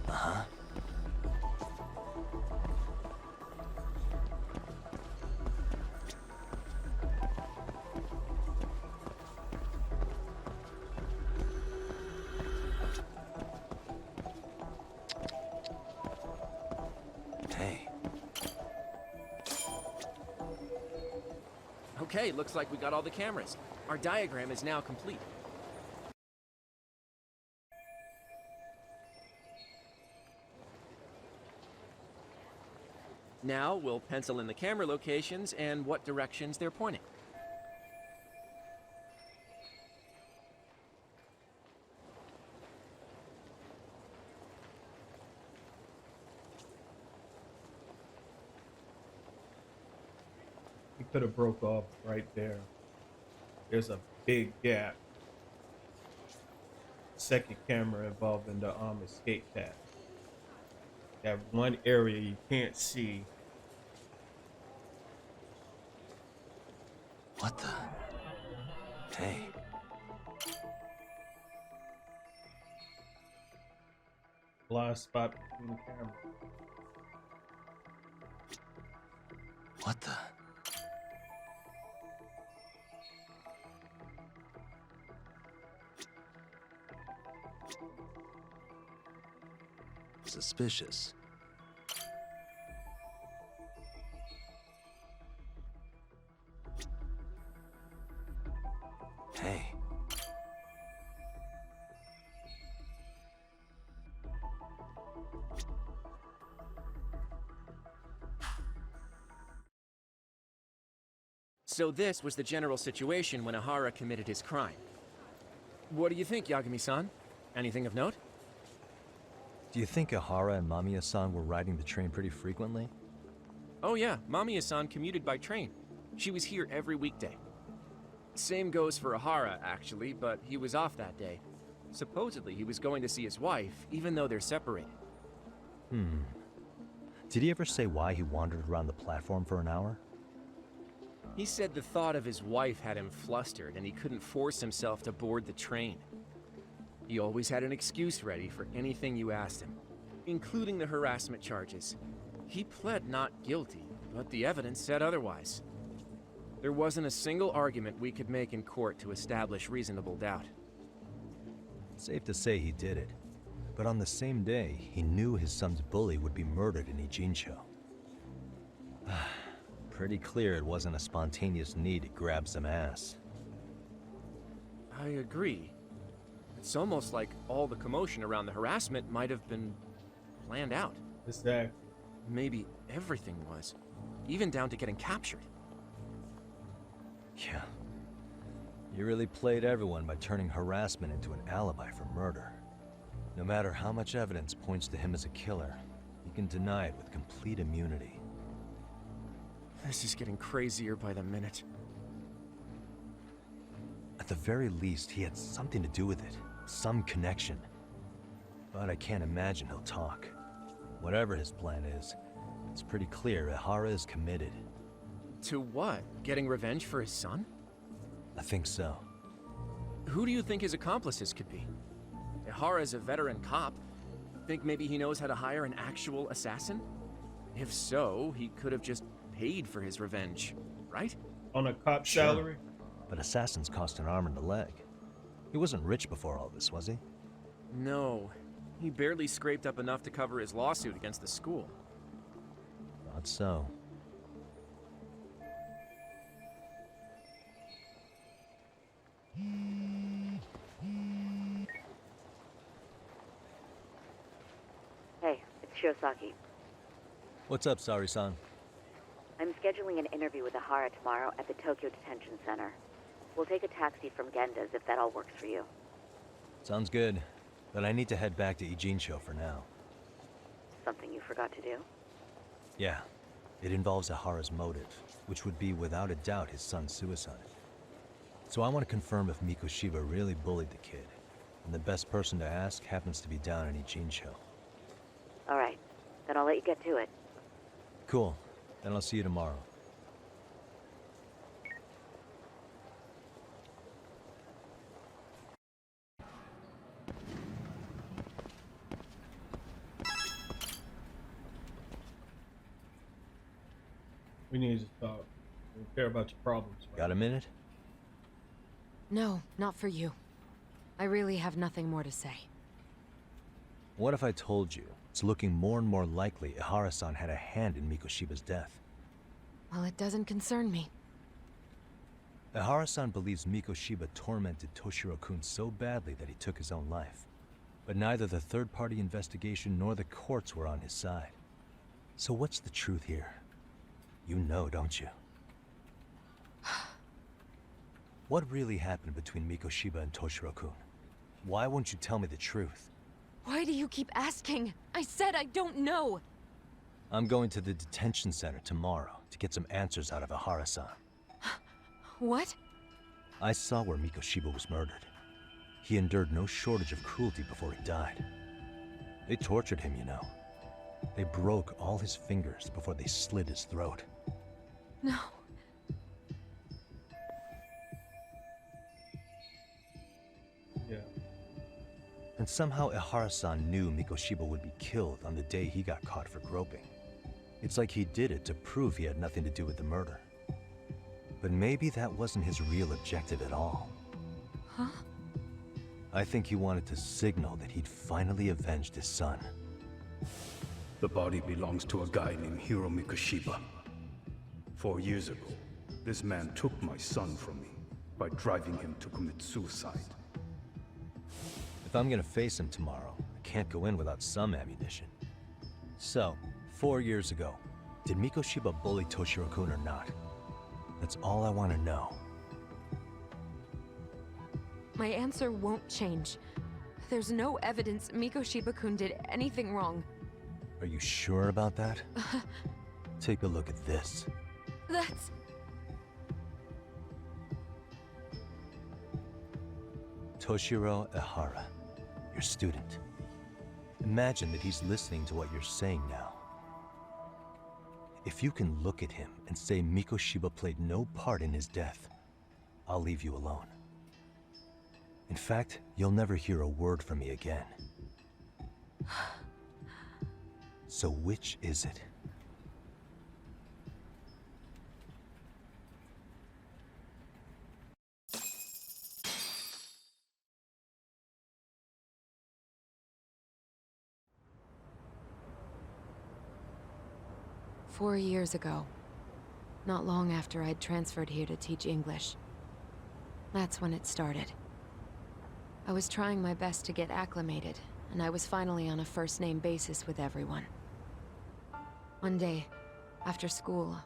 Uh-huh. Hey. Okay, looks like we got all the cameras. Our diagram is now complete. Now we'll pencil in the camera locations and what directions they're pointing. He could have broke off right there. There's a big gap. Second camera involving the escape path. That one area you can't see. What the? Hey. Blind spot between the camera. What the? Suspicious. Hey. So this was the general situation when Ahara committed his crime. What do you think, Yagami-san? Anything of note? Do you think Ahara and Mamiya-san were riding the train pretty frequently? Oh yeah, Mamiya-san commuted by train. She was here every weekday. Same goes for Ahara, actually, but he was off that day. Supposedly, he was going to see his wife, even though they're separated. Did he ever say why he wandered around the platform for an hour? He said the thought of his wife had him flustered, and he couldn't force himself to board the train. He always had an excuse ready for anything you asked him, including the harassment charges. He pled not guilty, but the evidence said otherwise. There wasn't a single argument we could make in court to establish reasonable doubt. Safe to say he did it. But on the same day, he knew his son's bully would be murdered in Ijincho. Pretty clear it wasn't a spontaneous need to grab some ass. I agree. It's almost like all the commotion around the harassment might have been planned out. Exactly. Maybe everything was. Even down to getting captured. Yeah. You really played everyone by turning harassment into an alibi for murder. No matter how much evidence points to him as a killer, you can deny it with complete immunity. This is getting crazier by the minute. the very least, he had something to do with it. Some connection. But I can't imagine he'll talk. Whatever his plan is, it's pretty clear Ihara is committed. To what? Getting revenge for his son? I think so. Who do you think his accomplices could be? Ihara's a veteran cop. Think maybe he knows how to hire an actual assassin? If so, he could have just paid for his revenge, right? On a cop salary? But assassins cost an arm and a leg. He wasn't rich before all this, was he? No. He barely scraped up enough to cover his lawsuit against the school. Thought so. Hey, it's Shirosaki. What's up, Saori-san? I'm scheduling an interview with Ihara tomorrow at the Tokyo Detention Center. We'll take a taxi from Genda's if that all works for you. Sounds good, but I need to head back to Ijincho for now. Something you forgot to do? Yeah, it involves Ihara's motive, which would be without a doubt his son's suicide. So I want to confirm if Mikoshiba really bullied the kid, and the best person to ask happens to be down in Ijincho. All right, then I'll let you get to it. Cool, then I'll see you tomorrow. We need to talk. We don't care about your problems. Right? Got a minute? No, not for you. I really have nothing more to say. What if I told you it's looking more and more likely Ihara-san had a hand in Mikoshiba's death? Well, it doesn't concern me. Ihara-san believes Mikoshiba tormented Toshiro-kun so badly that he took his own life. But neither the third-party investigation nor the courts were on his side. So what's the truth here? You know, don't you? What really happened between Mikoshiba and Toshiro-kun? Why won't you tell me the truth? Why do you keep asking? I said I don't know! I'm going to the detention center tomorrow to get some answers out of Ihara-san. What? I saw where Mikoshiba was murdered. He endured no shortage of cruelty before he died. They tortured him, you know. They broke all his fingers before they slit his throat. No. Yeah. And somehow Ihara-san knew Mikoshiba would be killed on the day he got caught for groping. It's like he did it to prove he had nothing to do with the murder. But maybe that wasn't his real objective at all. Huh? I think he wanted to signal that he'd finally avenged his son. The body belongs to a guy named Hiro Mikoshiba. 4 years ago, this man took my son from me by driving him to commit suicide. If I'm gonna face him tomorrow, I can't go in without some ammunition. So, 4 years ago, did Mikoshiba bully Toshiro-kun or not? That's all I want to know. My answer won't change. There's no evidence Mikoshiba-kun did anything wrong. Are you sure about that? Take a look at this. That's... Toshiro Ihara, your student. Imagine that he's listening to what you're saying now. If you can look at him and say Mikoshiba played no part in his death, I'll leave you alone. In fact, you'll never hear a word from me again. So which is it? "4 years ago, not long after I'd transferred here to teach English. That's when it started. I was trying my best to get acclimated, and I was finally on a first-name basis with everyone. One day, after school,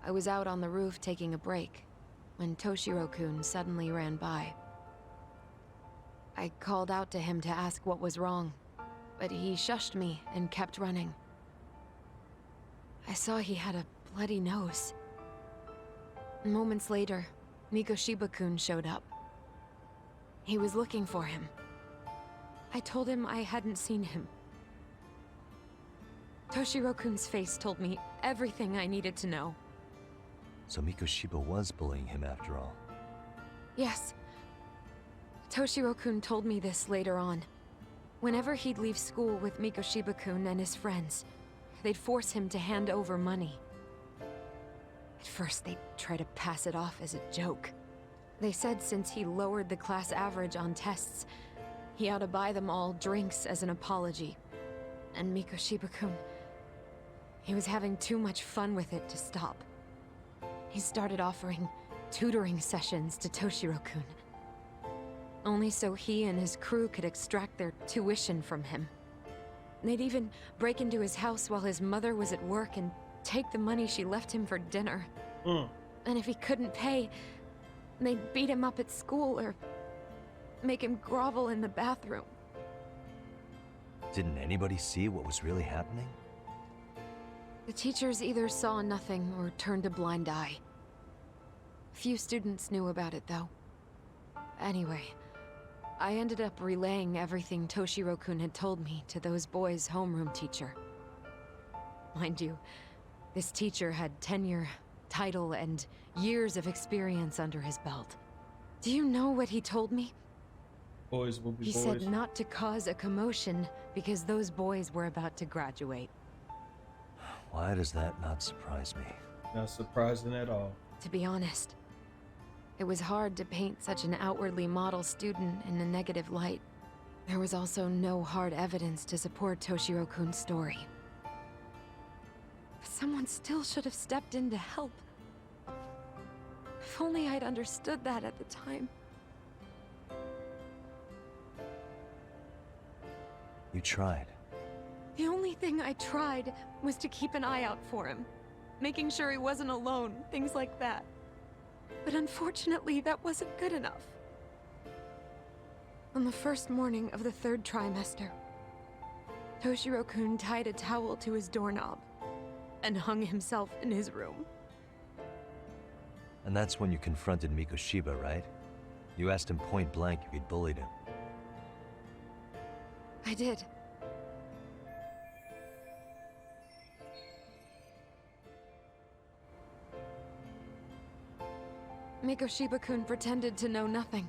I was out on the roof taking a break, when Toshiro-kun suddenly ran by. I called out to him to ask what was wrong, but he shushed me and kept running. I saw he had a bloody nose. Moments later, Mikoshiba-kun showed up. He was looking for him. I told him I hadn't seen him. Toshiro-kun's face told me everything I needed to know. So Mikoshiba was bullying him after all. Yes. Toshiro-kun told me this later on. Whenever he'd leave school with Mikoshiba-kun and his friends, they'd force him to hand over money. At first, they'd try to pass it off as a joke. They said since he lowered the class average on tests, he ought to buy them all drinks as an apology. And Mikoshiba-kun, he was having too much fun with it to stop. He started offering tutoring sessions to Toshiro-kun. Only so he and his crew could extract their tuition from him. They'd even break into his house while his mother was at work and take the money she left him for dinner. And if he couldn't pay, they'd beat him up at school or make him grovel in the bathroom. Didn't anybody see what was really happening? The teachers either saw nothing or turned a blind eye. Few students knew about it, though. Anyway, I ended up relaying everything Toshiro-kun had told me to those boys' homeroom teacher. Mind you, this teacher had tenure, title, and years of experience under his belt. Do you know what he told me? Boys will be He boys. said not to cause a commotion because those boys were about to graduate. Why does that not surprise me? Not surprising at all. To be honest, it was hard to paint such an outwardly model student in a negative light. There was also no hard evidence to support Toshiro-kun's story. But someone still should have stepped in to help. If only I'd understood that at the time. You tried. The only thing I tried was to keep an eye out for him, making sure he wasn't alone, things like that. But unfortunately, that wasn't good enough. On the first morning of the 3rd trimester, Toshiro-kun tied a towel to his doorknob and hung himself in his room. And that's when you confronted Mikoshiba, right? You asked him point blank if he'd bullied him. I did. Mikoshiba-kun pretended to know nothing.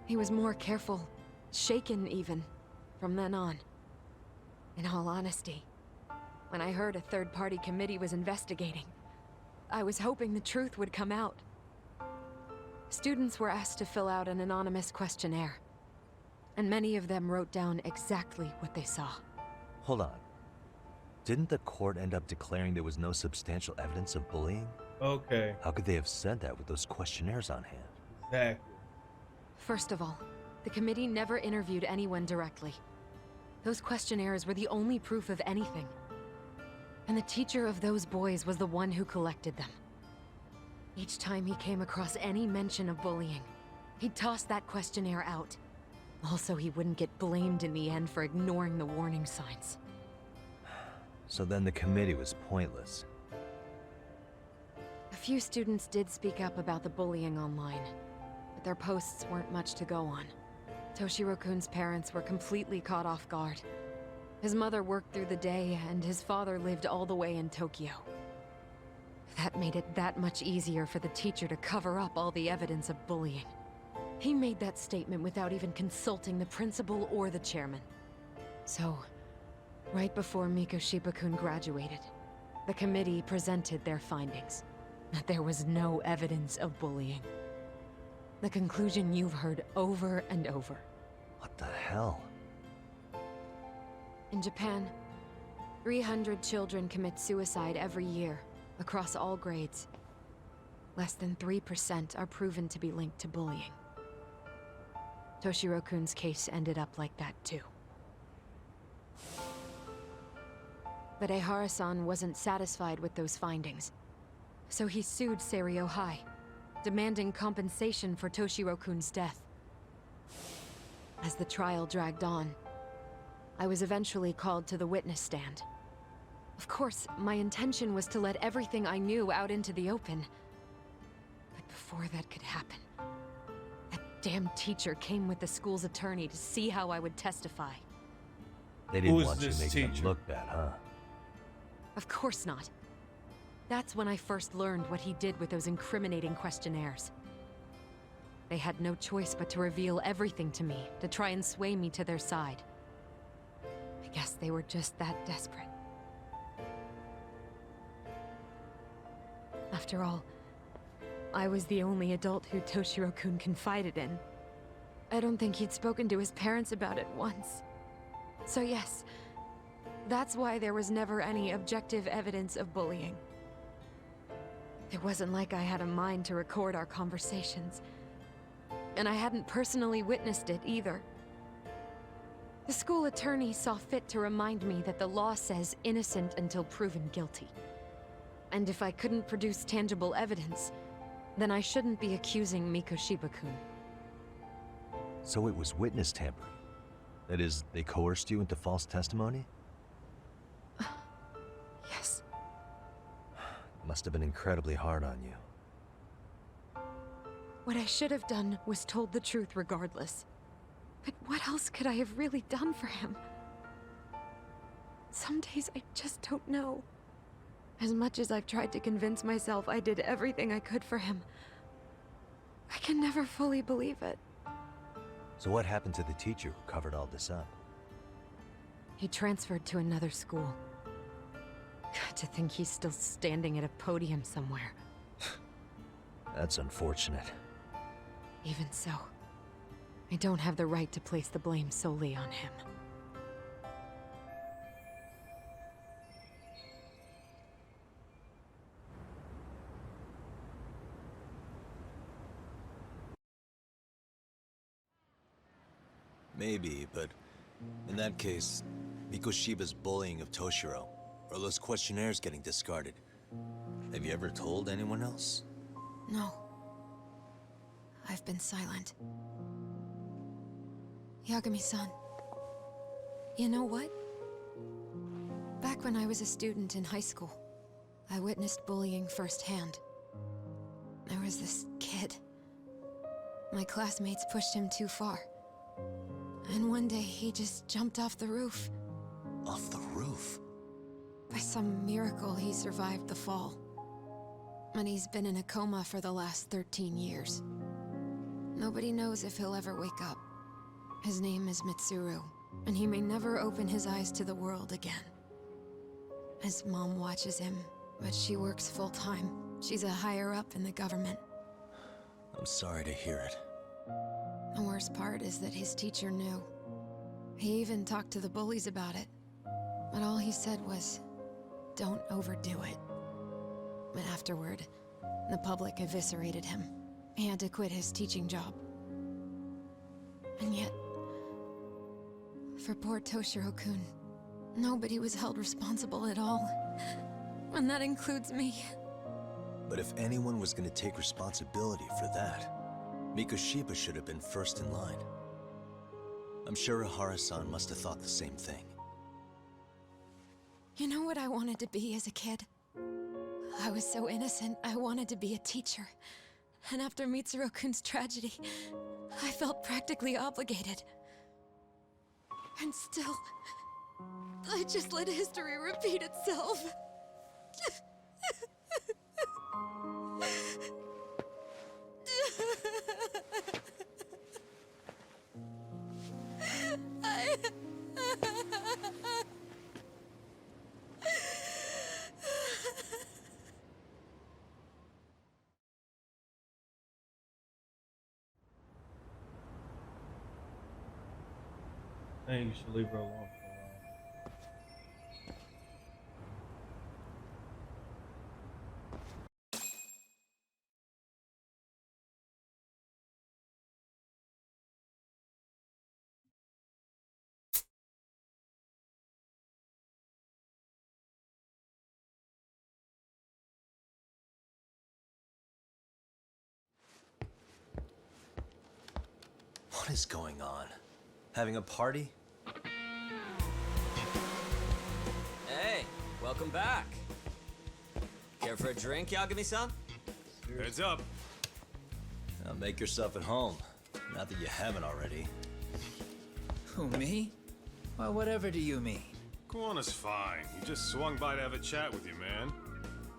He was more careful, shaken even, from then on. In all honesty, when I heard a third-party committee was investigating, I was hoping the truth would come out. Students were asked to fill out an anonymous questionnaire, and many of them wrote down exactly what they saw. Hold on. Didn't the court end up declaring there was no substantial evidence of bullying? Okay. How could they have said that with those questionnaires on hand? Exactly. First of all, the committee never interviewed anyone directly. Those questionnaires were the only proof of anything. And the teacher of those boys was the one who collected them. Each time he came across any mention of bullying, he'd toss that questionnaire out. Also, he wouldn't get blamed in the end for ignoring the warning signs. So then the committee was pointless. A few students did speak up about the bullying online, but their posts weren't much to go on. Toshiro-kun's parents were completely caught off guard. His mother worked through the day, and his father lived all the way in Tokyo. That made it that much easier for the teacher to cover up all the evidence of bullying. He made that statement without even consulting the principal or the chairman. So, right before Mikoshiba-kun graduated, the committee presented their findings. That there was no evidence of bullying. The conclusion you've heard over and over. What the hell? In Japan, 300 children commit suicide every year, across all grades. Less than 3% are proven to be linked to bullying. Toshiro-kun's case ended up like that too. But Ehara-san wasn't satisfied with those findings. So he sued Seiryo High, demanding compensation for Toshiro-kun's death. As the trial dragged on, I was eventually called to the witness stand. Of course, my intention was to let everything I knew out into the open. But before that could happen, that damn teacher came with the school's attorney to see how I would testify. They didn't want you making them look bad, huh? Of course not. That's when I first learned what he did with those incriminating questionnaires. They had no choice but to reveal everything to me, to try and sway me to their side. I guess they were just that desperate. After all, I was the only adult who Toshiro-kun confided in. I don't think he'd spoken to his parents about it once. So yes, that's why there was never any objective evidence of bullying. It wasn't like I had a mind to record our conversations. And I hadn't personally witnessed it either. The school attorney saw fit to remind me that the law says innocent until proven guilty. And if I couldn't produce tangible evidence, then I shouldn't be accusing Mikoshiba-kun. So it was witness tampering. That is, they coerced you into false testimony? Yes. Must have been incredibly hard on you. What I should have done was told the truth regardless. But what else could I have really done for him? Some days I just don't know. As much as I've tried to convince myself I did everything I could for him, I can never fully believe it. So what happened to the teacher who covered all this up? He transferred to another school. God, to think he's still standing at a podium somewhere. That's unfortunate. Even so, I don't have the right to place the blame solely on him. Maybe, but in that case, Mikoshiba's bullying of Toshiro, or those questionnaires getting discarded. Have you ever told anyone else? No. I've been silent. Yagami-san, you know what? Back when I was a student in high school, I witnessed bullying firsthand. There was this kid. My classmates pushed him too far. And one day he just jumped off the roof. Off the roof? By some miracle, he survived the fall. And he's been in a coma for the last 13 years. Nobody knows if he'll ever wake up. His name is Mitsuru, and he may never open his eyes to the world again. His mom watches him, but she works full-time. She's a higher-up in the government. I'm sorry to hear it. The worst part is that his teacher knew. He even talked to the bullies about it. But all he said was, don't overdo it. But afterward, the public eviscerated him. He had to quit his teaching job. And yet, for poor Toshiro-kun, nobody was held responsible at all. And that includes me. But if anyone was going to take responsibility for that, Mikoshiba should have been first in line. I'm sure Ihara-san must have thought the same thing. You know what I wanted to be as a kid? I was so innocent, I wanted to be a teacher. And after Mitsuru-kun's tragedy, I felt practically obligated. And still, I just let history repeat itself. I think you should leave her alone for a while. What is going on? Having a party? Hey, welcome back. Care for a drink, Yagami-san? Heads up. Now make yourself at home. Not that you haven't already. Who, me? Well, whatever do you mean? Kuwana's fine. He just swung by to have a chat with you, man.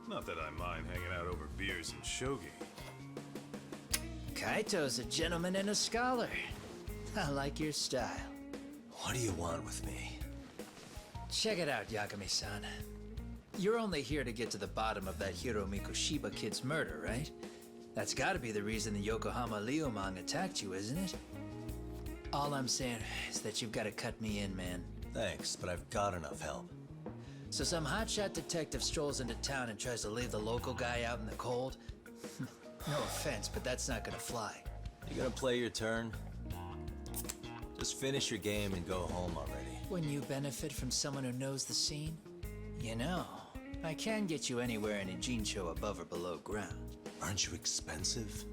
Not that I mind hanging out over beers and shogi. Kaito's a gentleman and a scholar. I like your style. What do you want with me? Check it out, Yagami-san. You're only here to get to the bottom of that Hiro Mikoshiba kid's murder, right? That's gotta be the reason the Yokohama Liumang attacked you, isn't it? All I'm saying is that you've gotta cut me in, man. Thanks, but I've got enough help. So some hotshot detective strolls into town and tries to leave the local guy out in the cold? No offense, but that's not gonna fly. You gonna play your turn? Just finish your game and go home already. When you benefit from someone who knows the scene? You know, I can get you anywhere in a Jincho above or below ground. Aren't you expensive?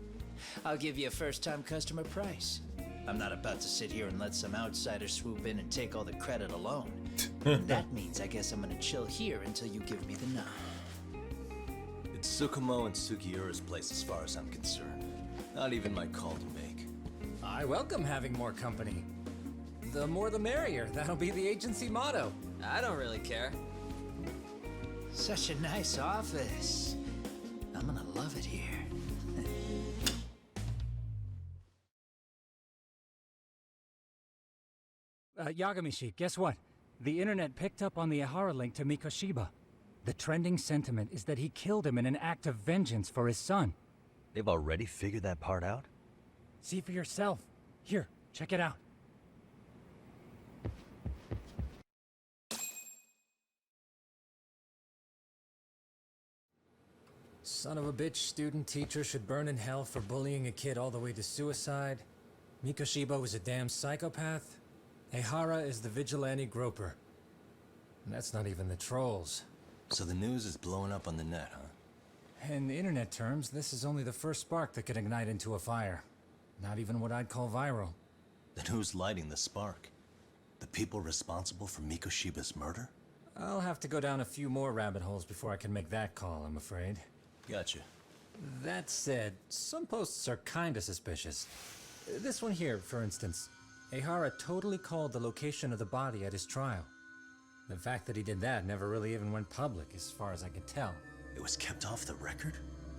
I'll give you a first-time customer price. I'm not about to sit here and let some outsider swoop in and take all the credit alone. And that means I guess I'm gonna chill here until you give me the nod. It's Tsukomo and Sugiura's place as far as I'm concerned. Not even my call to make. I welcome having more company. The more the merrier. That'll be the agency motto. I don't really care. Such a nice office. I'm gonna love it here. Yagami-shi, guess what? The internet picked up on the Ihara link to Mikoshiba. The trending sentiment is that he killed him in an act of vengeance for his son. They've already figured that part out? See for yourself. Here, check it out. Son of a bitch student teacher should burn in hell for bullying a kid all the way to suicide. Mikoshiba was a damn psychopath. Ihara is the vigilante groper. And that's not even the trolls. So the news is blowing up on the net, huh? In internet terms, this is only the first spark that could ignite into a fire. Not even what I'd call viral. Then who's lighting the spark? The people responsible for Mikoshiba's murder? I'll have to go down a few more rabbit holes before I can make that call, I'm afraid. Gotcha. That said, some posts are kinda suspicious. This one here, for instance. Ihara totally called the location of the body at his trial. The fact that he did that never really even went public, as far as I can tell. It was kept off the record?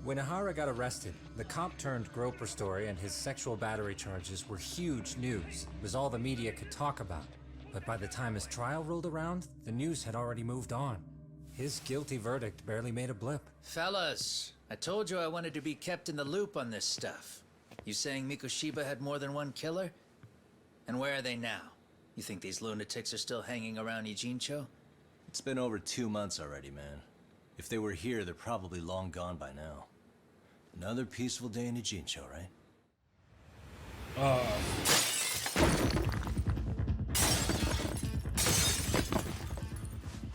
When Ihara got arrested, the cop-turned-groper story and his sexual battery charges were huge news. It was all the media could talk about. But by the time his trial rolled around, the news had already moved on. His guilty verdict barely made a blip. Fellas, I told you I wanted to be kept in the loop on this stuff. You saying Mikoshiba had more than one killer? And where are they now? You think these lunatics are still hanging around Ijincho? It's been over 2 months already, man. If they were here, they're probably long gone by now. Another peaceful day in Ijincho, right?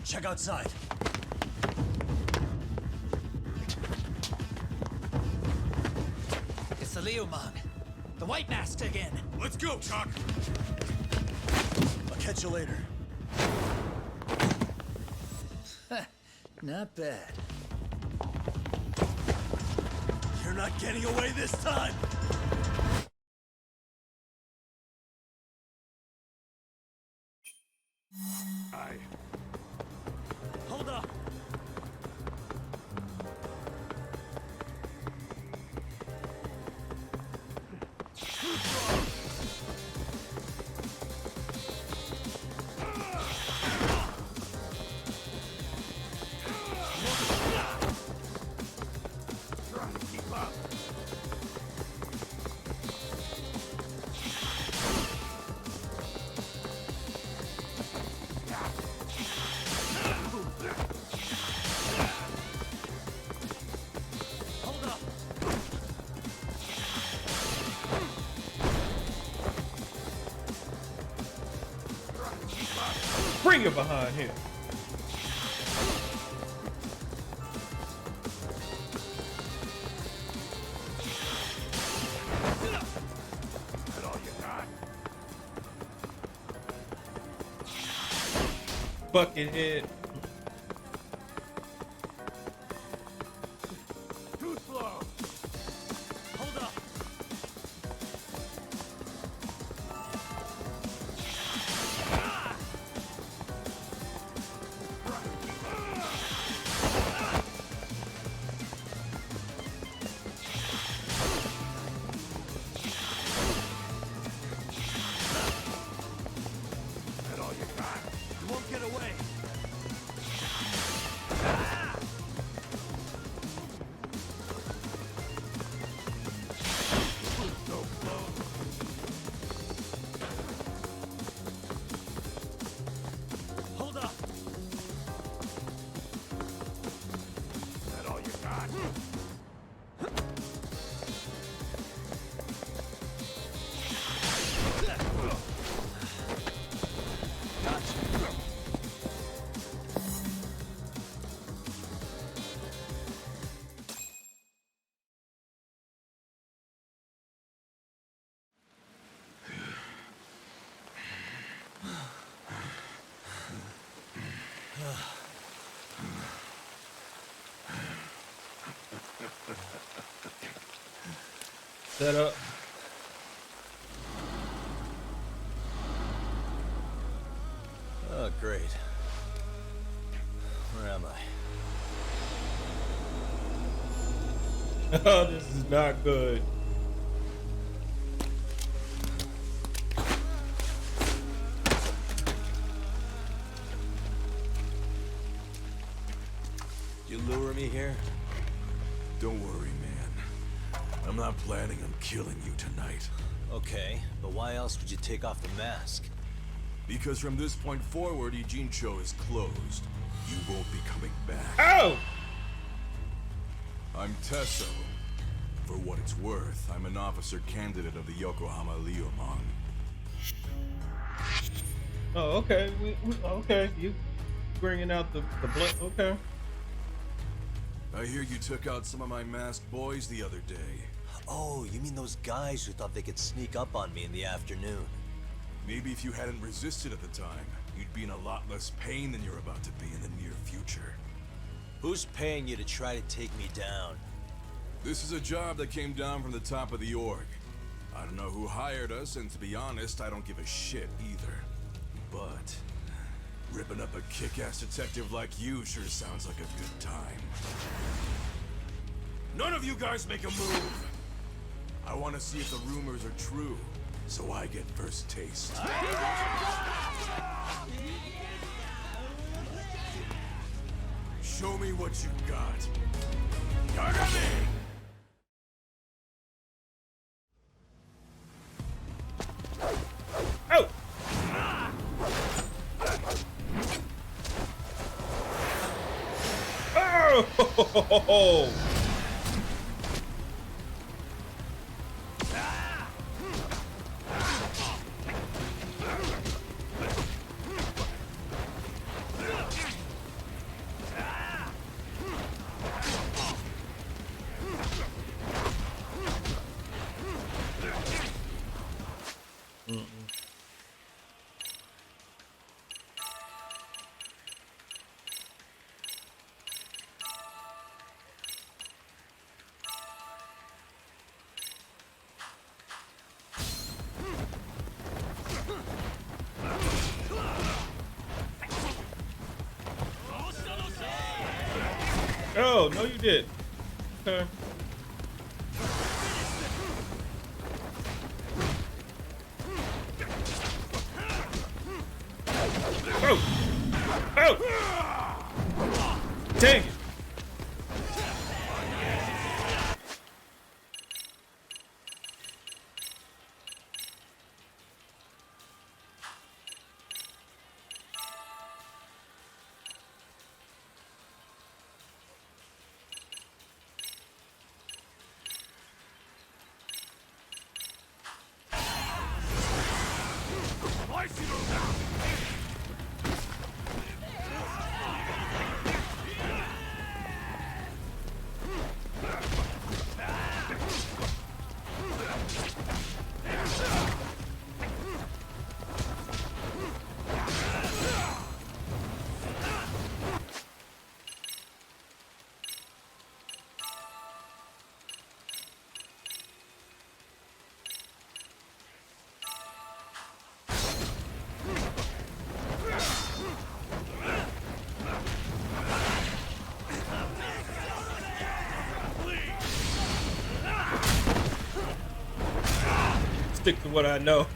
Check outside. It's the Liumang. The White Mask again. Let's go, Chuck. I'll catch you later. Not bad. You're not getting away this time! Hold up! Bring it behind him. That all you got? Buckethead. Too slow. Hold up! Set up. Oh, great. Where am I? Oh, this is not good. You lure me here? Don't worry, man. I'm not planning on killing you tonight. Okay, but why else would you take off the mask? Because from this point forward, Ijincho is closed. You won't be coming back. Oh! I'm Tesso. For what it's worth, I'm an officer candidate of the Yokohama Leomon. Oh, okay. Okay. You bringing out the blood. Okay. I hear you took out some of my masked boys the other day. Oh, you mean those guys who thought they could sneak up on me in the afternoon? Maybe if you hadn't resisted at the time, you'd be in a lot less pain than you're about to be in the near future. Who's paying you to try to take me down? This is a job that came down from the top of the org. I don't know who hired us, and to be honest, I don't give a shit either. But ripping up a kick-ass detective like you sure sounds like a good time. None of you guys make a move! I want to see if the rumors are true, so I get first taste. Show me what you got. Yagami! Oh! Oh! Oh, no you did. Okay. Oh! Oh! Dang it! Stick to what I know.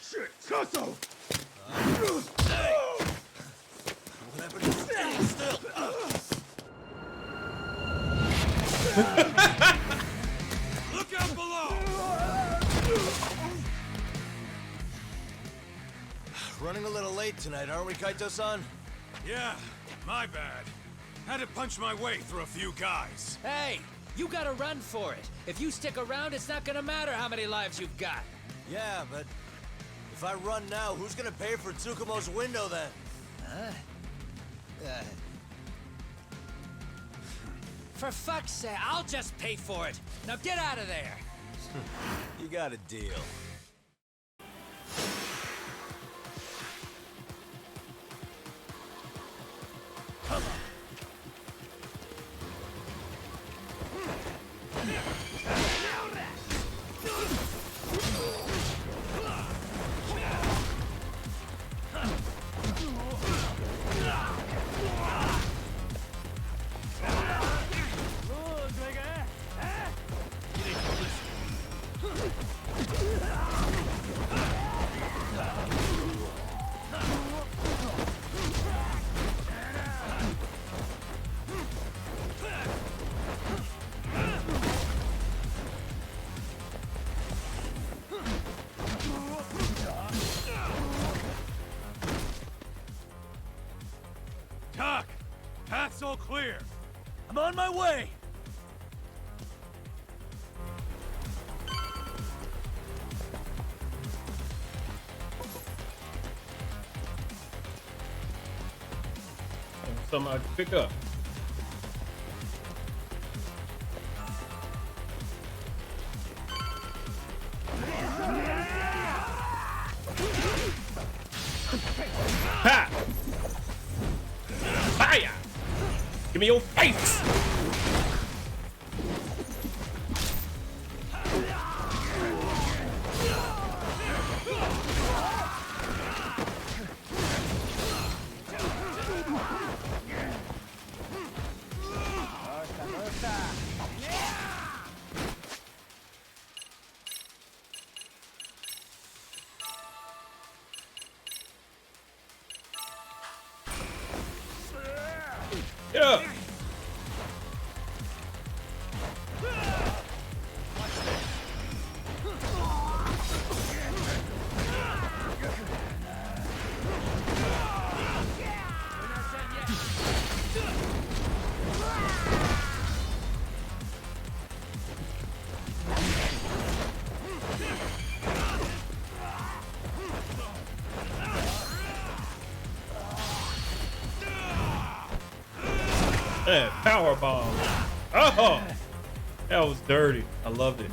Shit, Tesso! Look out below! Running a little late tonight, aren't we, Kaito-san? Yeah, my bad. Had to punch my way through a few guys. Hey, you gotta run for it. If you stick around, it's not gonna matter how many lives you've got. Yeah, but if I run now, who's gonna pay for Tsukomo's window then? For fuck's sake, I'll just pay for it. Now get out of there. You got a deal. Tak! Path's all clear! I'm on my way! Something I can pick up. Ha! Fire! Give me your face! Yeah. That power bomb. Oh, that was dirty. I loved it.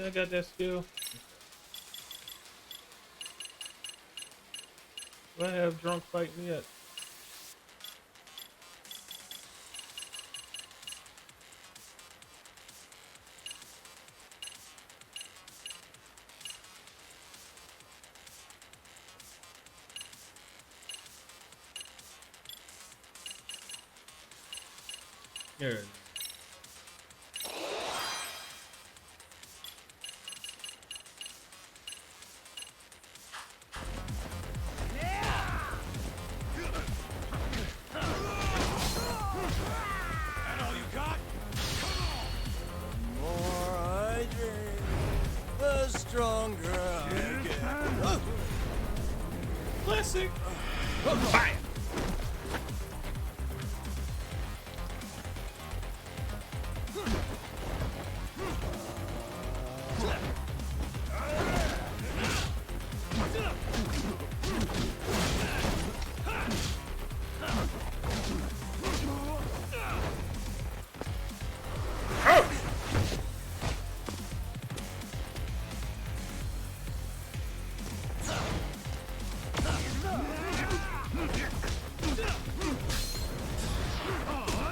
I got that skill. Do I have drunk fighting yet? Here it is. Classic. Fire.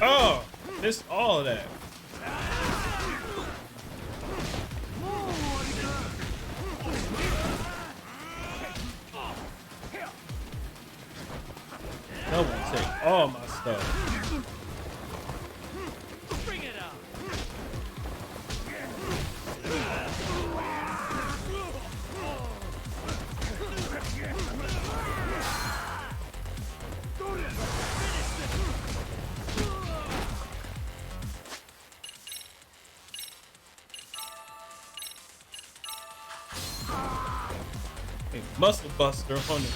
Oh, missed all of that. Someone take all my stuff. Bring it on. Hey, muscle buster on it.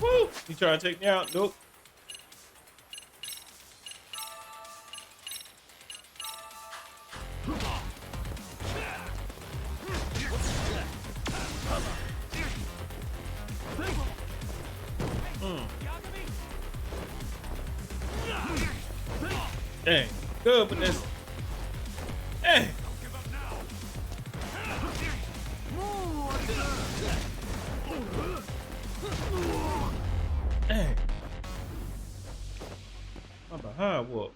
Woo! You trying to take me out? Nope. Dang, good with this. Hey. Dang. My behind whoop.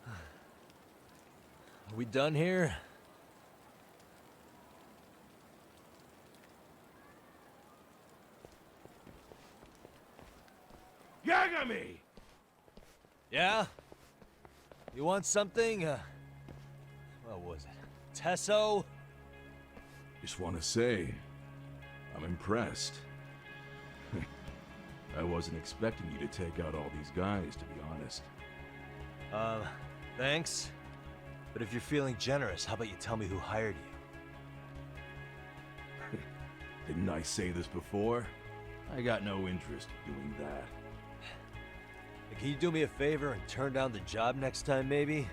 Are we done here? Yagami! Yeah? You want something? What was it? Tesso? Just want to say, I'm impressed. I wasn't expecting you to take out all these guys, to be honest. Thanks. But if you're feeling generous, how about you tell me who hired you? Didn't I say this before? I got no interest in doing that. Can you do me a favor and turn down the job next time, maybe?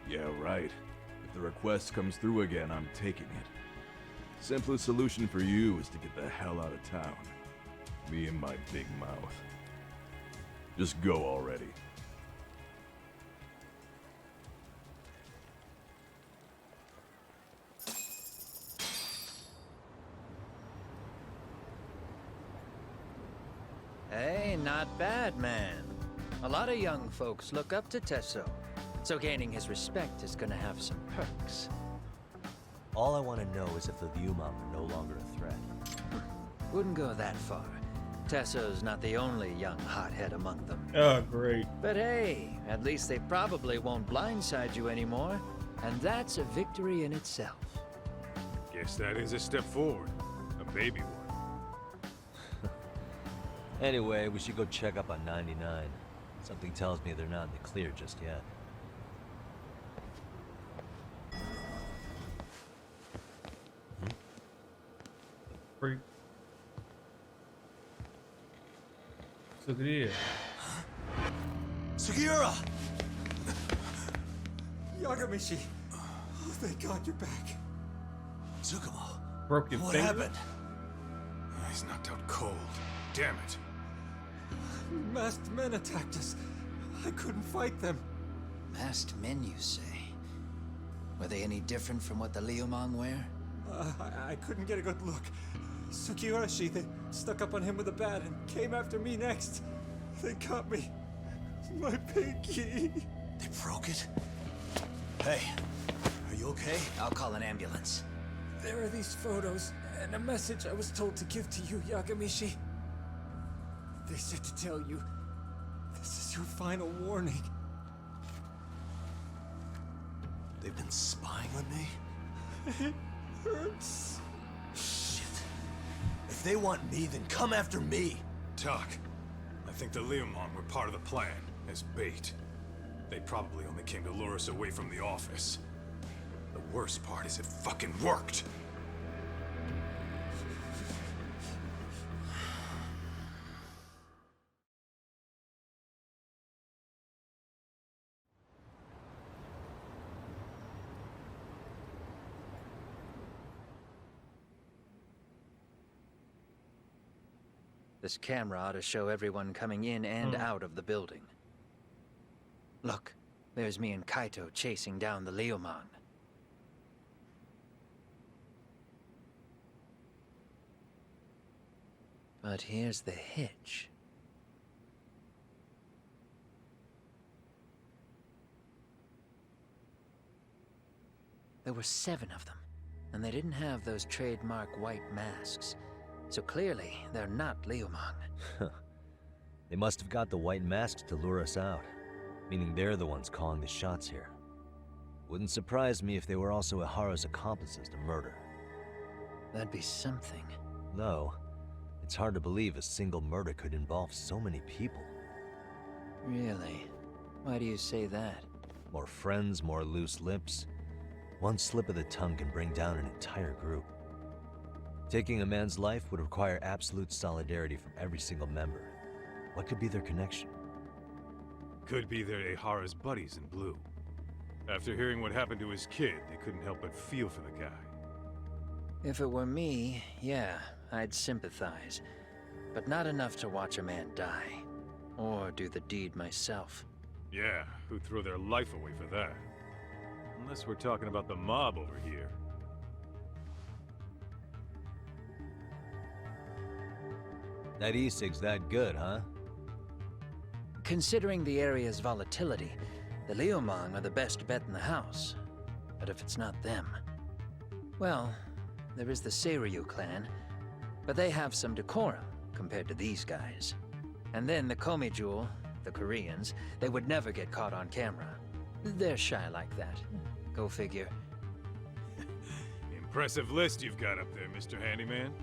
Yeah, right. If the request comes through again, I'm taking it. Simplest solution for you is to get the hell out of town. Me and my big mouth. Just go already. Hey, not bad, man. A lot of young folks look up to Tesso, so gaining his respect is gonna have some perks. All I want to know is if the Lyumon are no longer a threat. Wouldn't go that far. Tesso's not the only young hothead among them. Oh, great. But hey, at least they probably won't blindside you anymore, and that's a victory in itself. Guess that is a step forward. A baby one. Anyway, we should go check up on 99. Something tells me they're not in the clear just yet. Freak. Look at here. Sugiura! Yagamishi! Oh, thank God you're back. Tsukomo. Broken What finger? happened? He's knocked out cold. Damn it. Masked men attacked us. I couldn't fight them. Masked men, you say? Were they any different from what the Lyumon wear? I couldn't get a good look. Sugiura, they stuck up on him with a bat and came after me next. They cut me. My pinky. They broke it? Hey, are you okay? I'll call an ambulance. There are these photos and a message I was told to give to you, Yagamishi. They said to tell you, this is your final warning. They've been spying on me? It hurts. Shit. If they want me, then come after me. Tak, I think the Lyumon were part of the plan, as bait. They probably only came to lure us away from the office. The worst part is it fucking worked. This camera ought to show everyone coming in and out of the building. Look, there's me and Kaito chasing down the Leomon. But here's the hitch. There were 7 of them, and they didn't have those trademark white masks. So clearly, they're not Leomon. They must have got the white masks to lure us out, meaning they're the ones calling the shots here. Wouldn't surprise me if they were also Ihara's accomplices to murder. That'd be something. Though, it's hard to believe a single murder could involve so many people. Really? Why do you say that? More friends, more loose lips. One slip of the tongue can bring down an entire group. Taking a man's life would require absolute solidarity from every single member. What could be their connection? Could be they're Ihara's buddies in blue. After hearing what happened to his kid, they couldn't help but feel for the guy. If it were me, yeah, I'd sympathize. But not enough to watch a man die. Or do the deed myself. Yeah, who'd throw their life away for that? Unless we're talking about the mob over here. That e-cig's that good, huh? Considering the area's volatility, the Leomon are the best bet in the house. But if it's not them... Well, there is the Seiryu clan, but they have some decorum compared to these guys. And then the Komijul, the Koreans, they would never get caught on camera. They're shy like that. Go figure. Impressive list you've got up there, Mr. Handyman.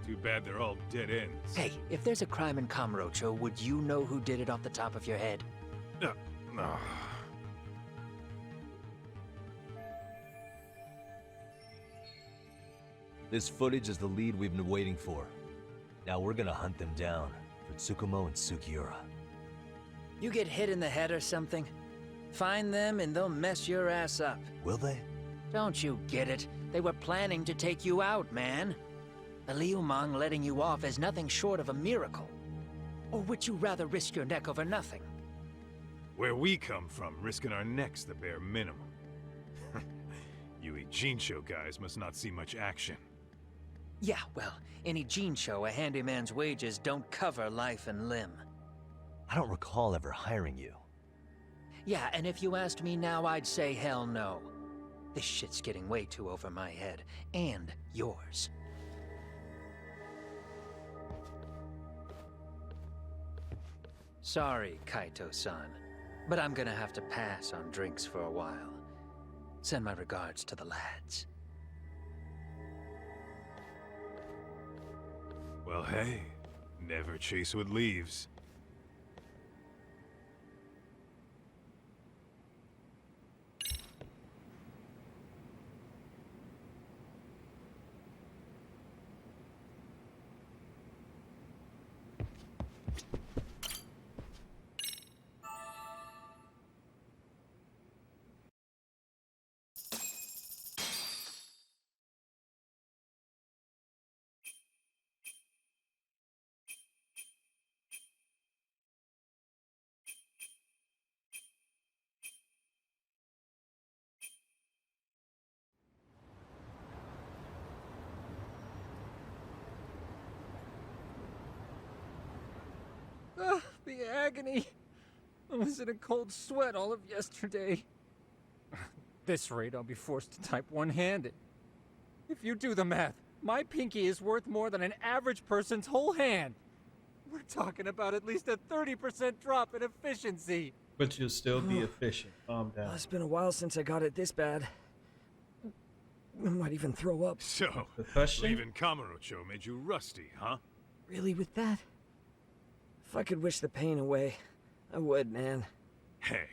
Too bad they're all dead ends. Hey, if there's a crime in Kamurocho, would you know who did it off the top of your head? No. This footage is the lead we've been waiting for. Now we're gonna hunt them down for Tsukomo and Sugiura. You get hit in the head or something? Find them and they'll mess your ass up. Will they? Don't you get it? They were planning to take you out, man. The Leomon letting you off is nothing short of a miracle. Or would you rather risk your neck over nothing? Where we come from, risking our necks the bare minimum. You Ijincho guys must not see much action. Yeah, well, in Ijincho, a handyman's wages don't cover life and limb. I don't recall ever hiring you. Yeah, and if you asked me now, I'd say hell no. This shit's getting way too over my head. And yours. Sorry, Kaito-san, but I'm gonna have to pass on drinks for a while. Send my regards to the lads. Well, hey, never chase what leaves. The agony! I was in a cold sweat all of yesterday. At this rate, I'll be forced to type one-handed. If you do the math, my pinky is worth more than an average person's whole hand. We're talking about at least a 30% drop in efficiency. But you'll still be efficient. Calm down. It's been a while since I got it this bad. I might even throw up. So, leaving Kamurocho made you rusty, huh? Really, with that? If I could wish the pain away, I would, man. Hey,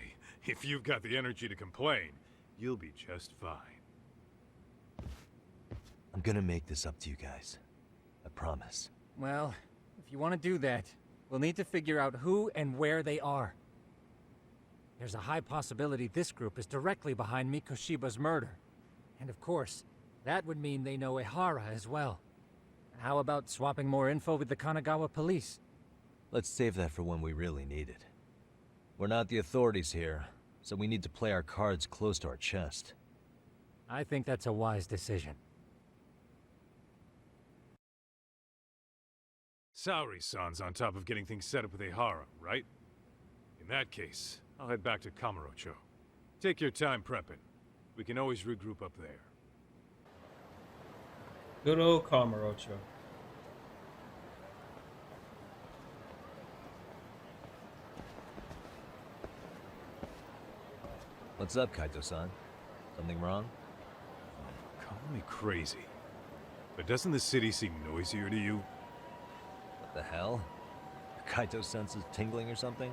if you've got the energy to complain, you'll be just fine. I'm gonna make this up to you guys. I promise. Well, if you want to do that, we'll need to figure out who and where they are. There's a high possibility this group is directly behind Mikoshiba's murder. And of course, that would mean they know Ihara as well. How about swapping more info with the Kanagawa police? Let's save that for when we really need it. We're not the authorities here, so we need to play our cards close to our chest. I think that's a wise decision. Saori-san's on top of getting things set up with Ehara, right? In that case, I'll head back to Kamurocho. Take your time prepping. We can always regroup up there. Good old Kamurocho. What's up, Kaito-san? Something wrong? Call me crazy, but doesn't the city seem noisier to you? What the hell? Kaito's senses tingling or something?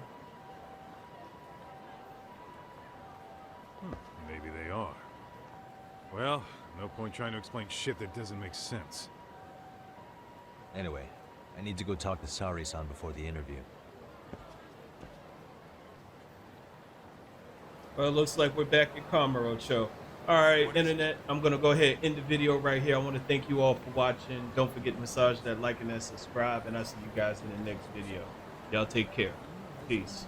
Maybe they are. Well, no point trying to explain shit that doesn't make sense. Anyway, I need to go talk to Saori-san before the interview. Well, it looks like we're back at Kamurocho. All right, internet, I'm going to go ahead and end the video right here. I want to thank you all for watching. Don't forget to massage that like and that subscribe, and I'll see you guys in the next video. Y'all take care. Peace.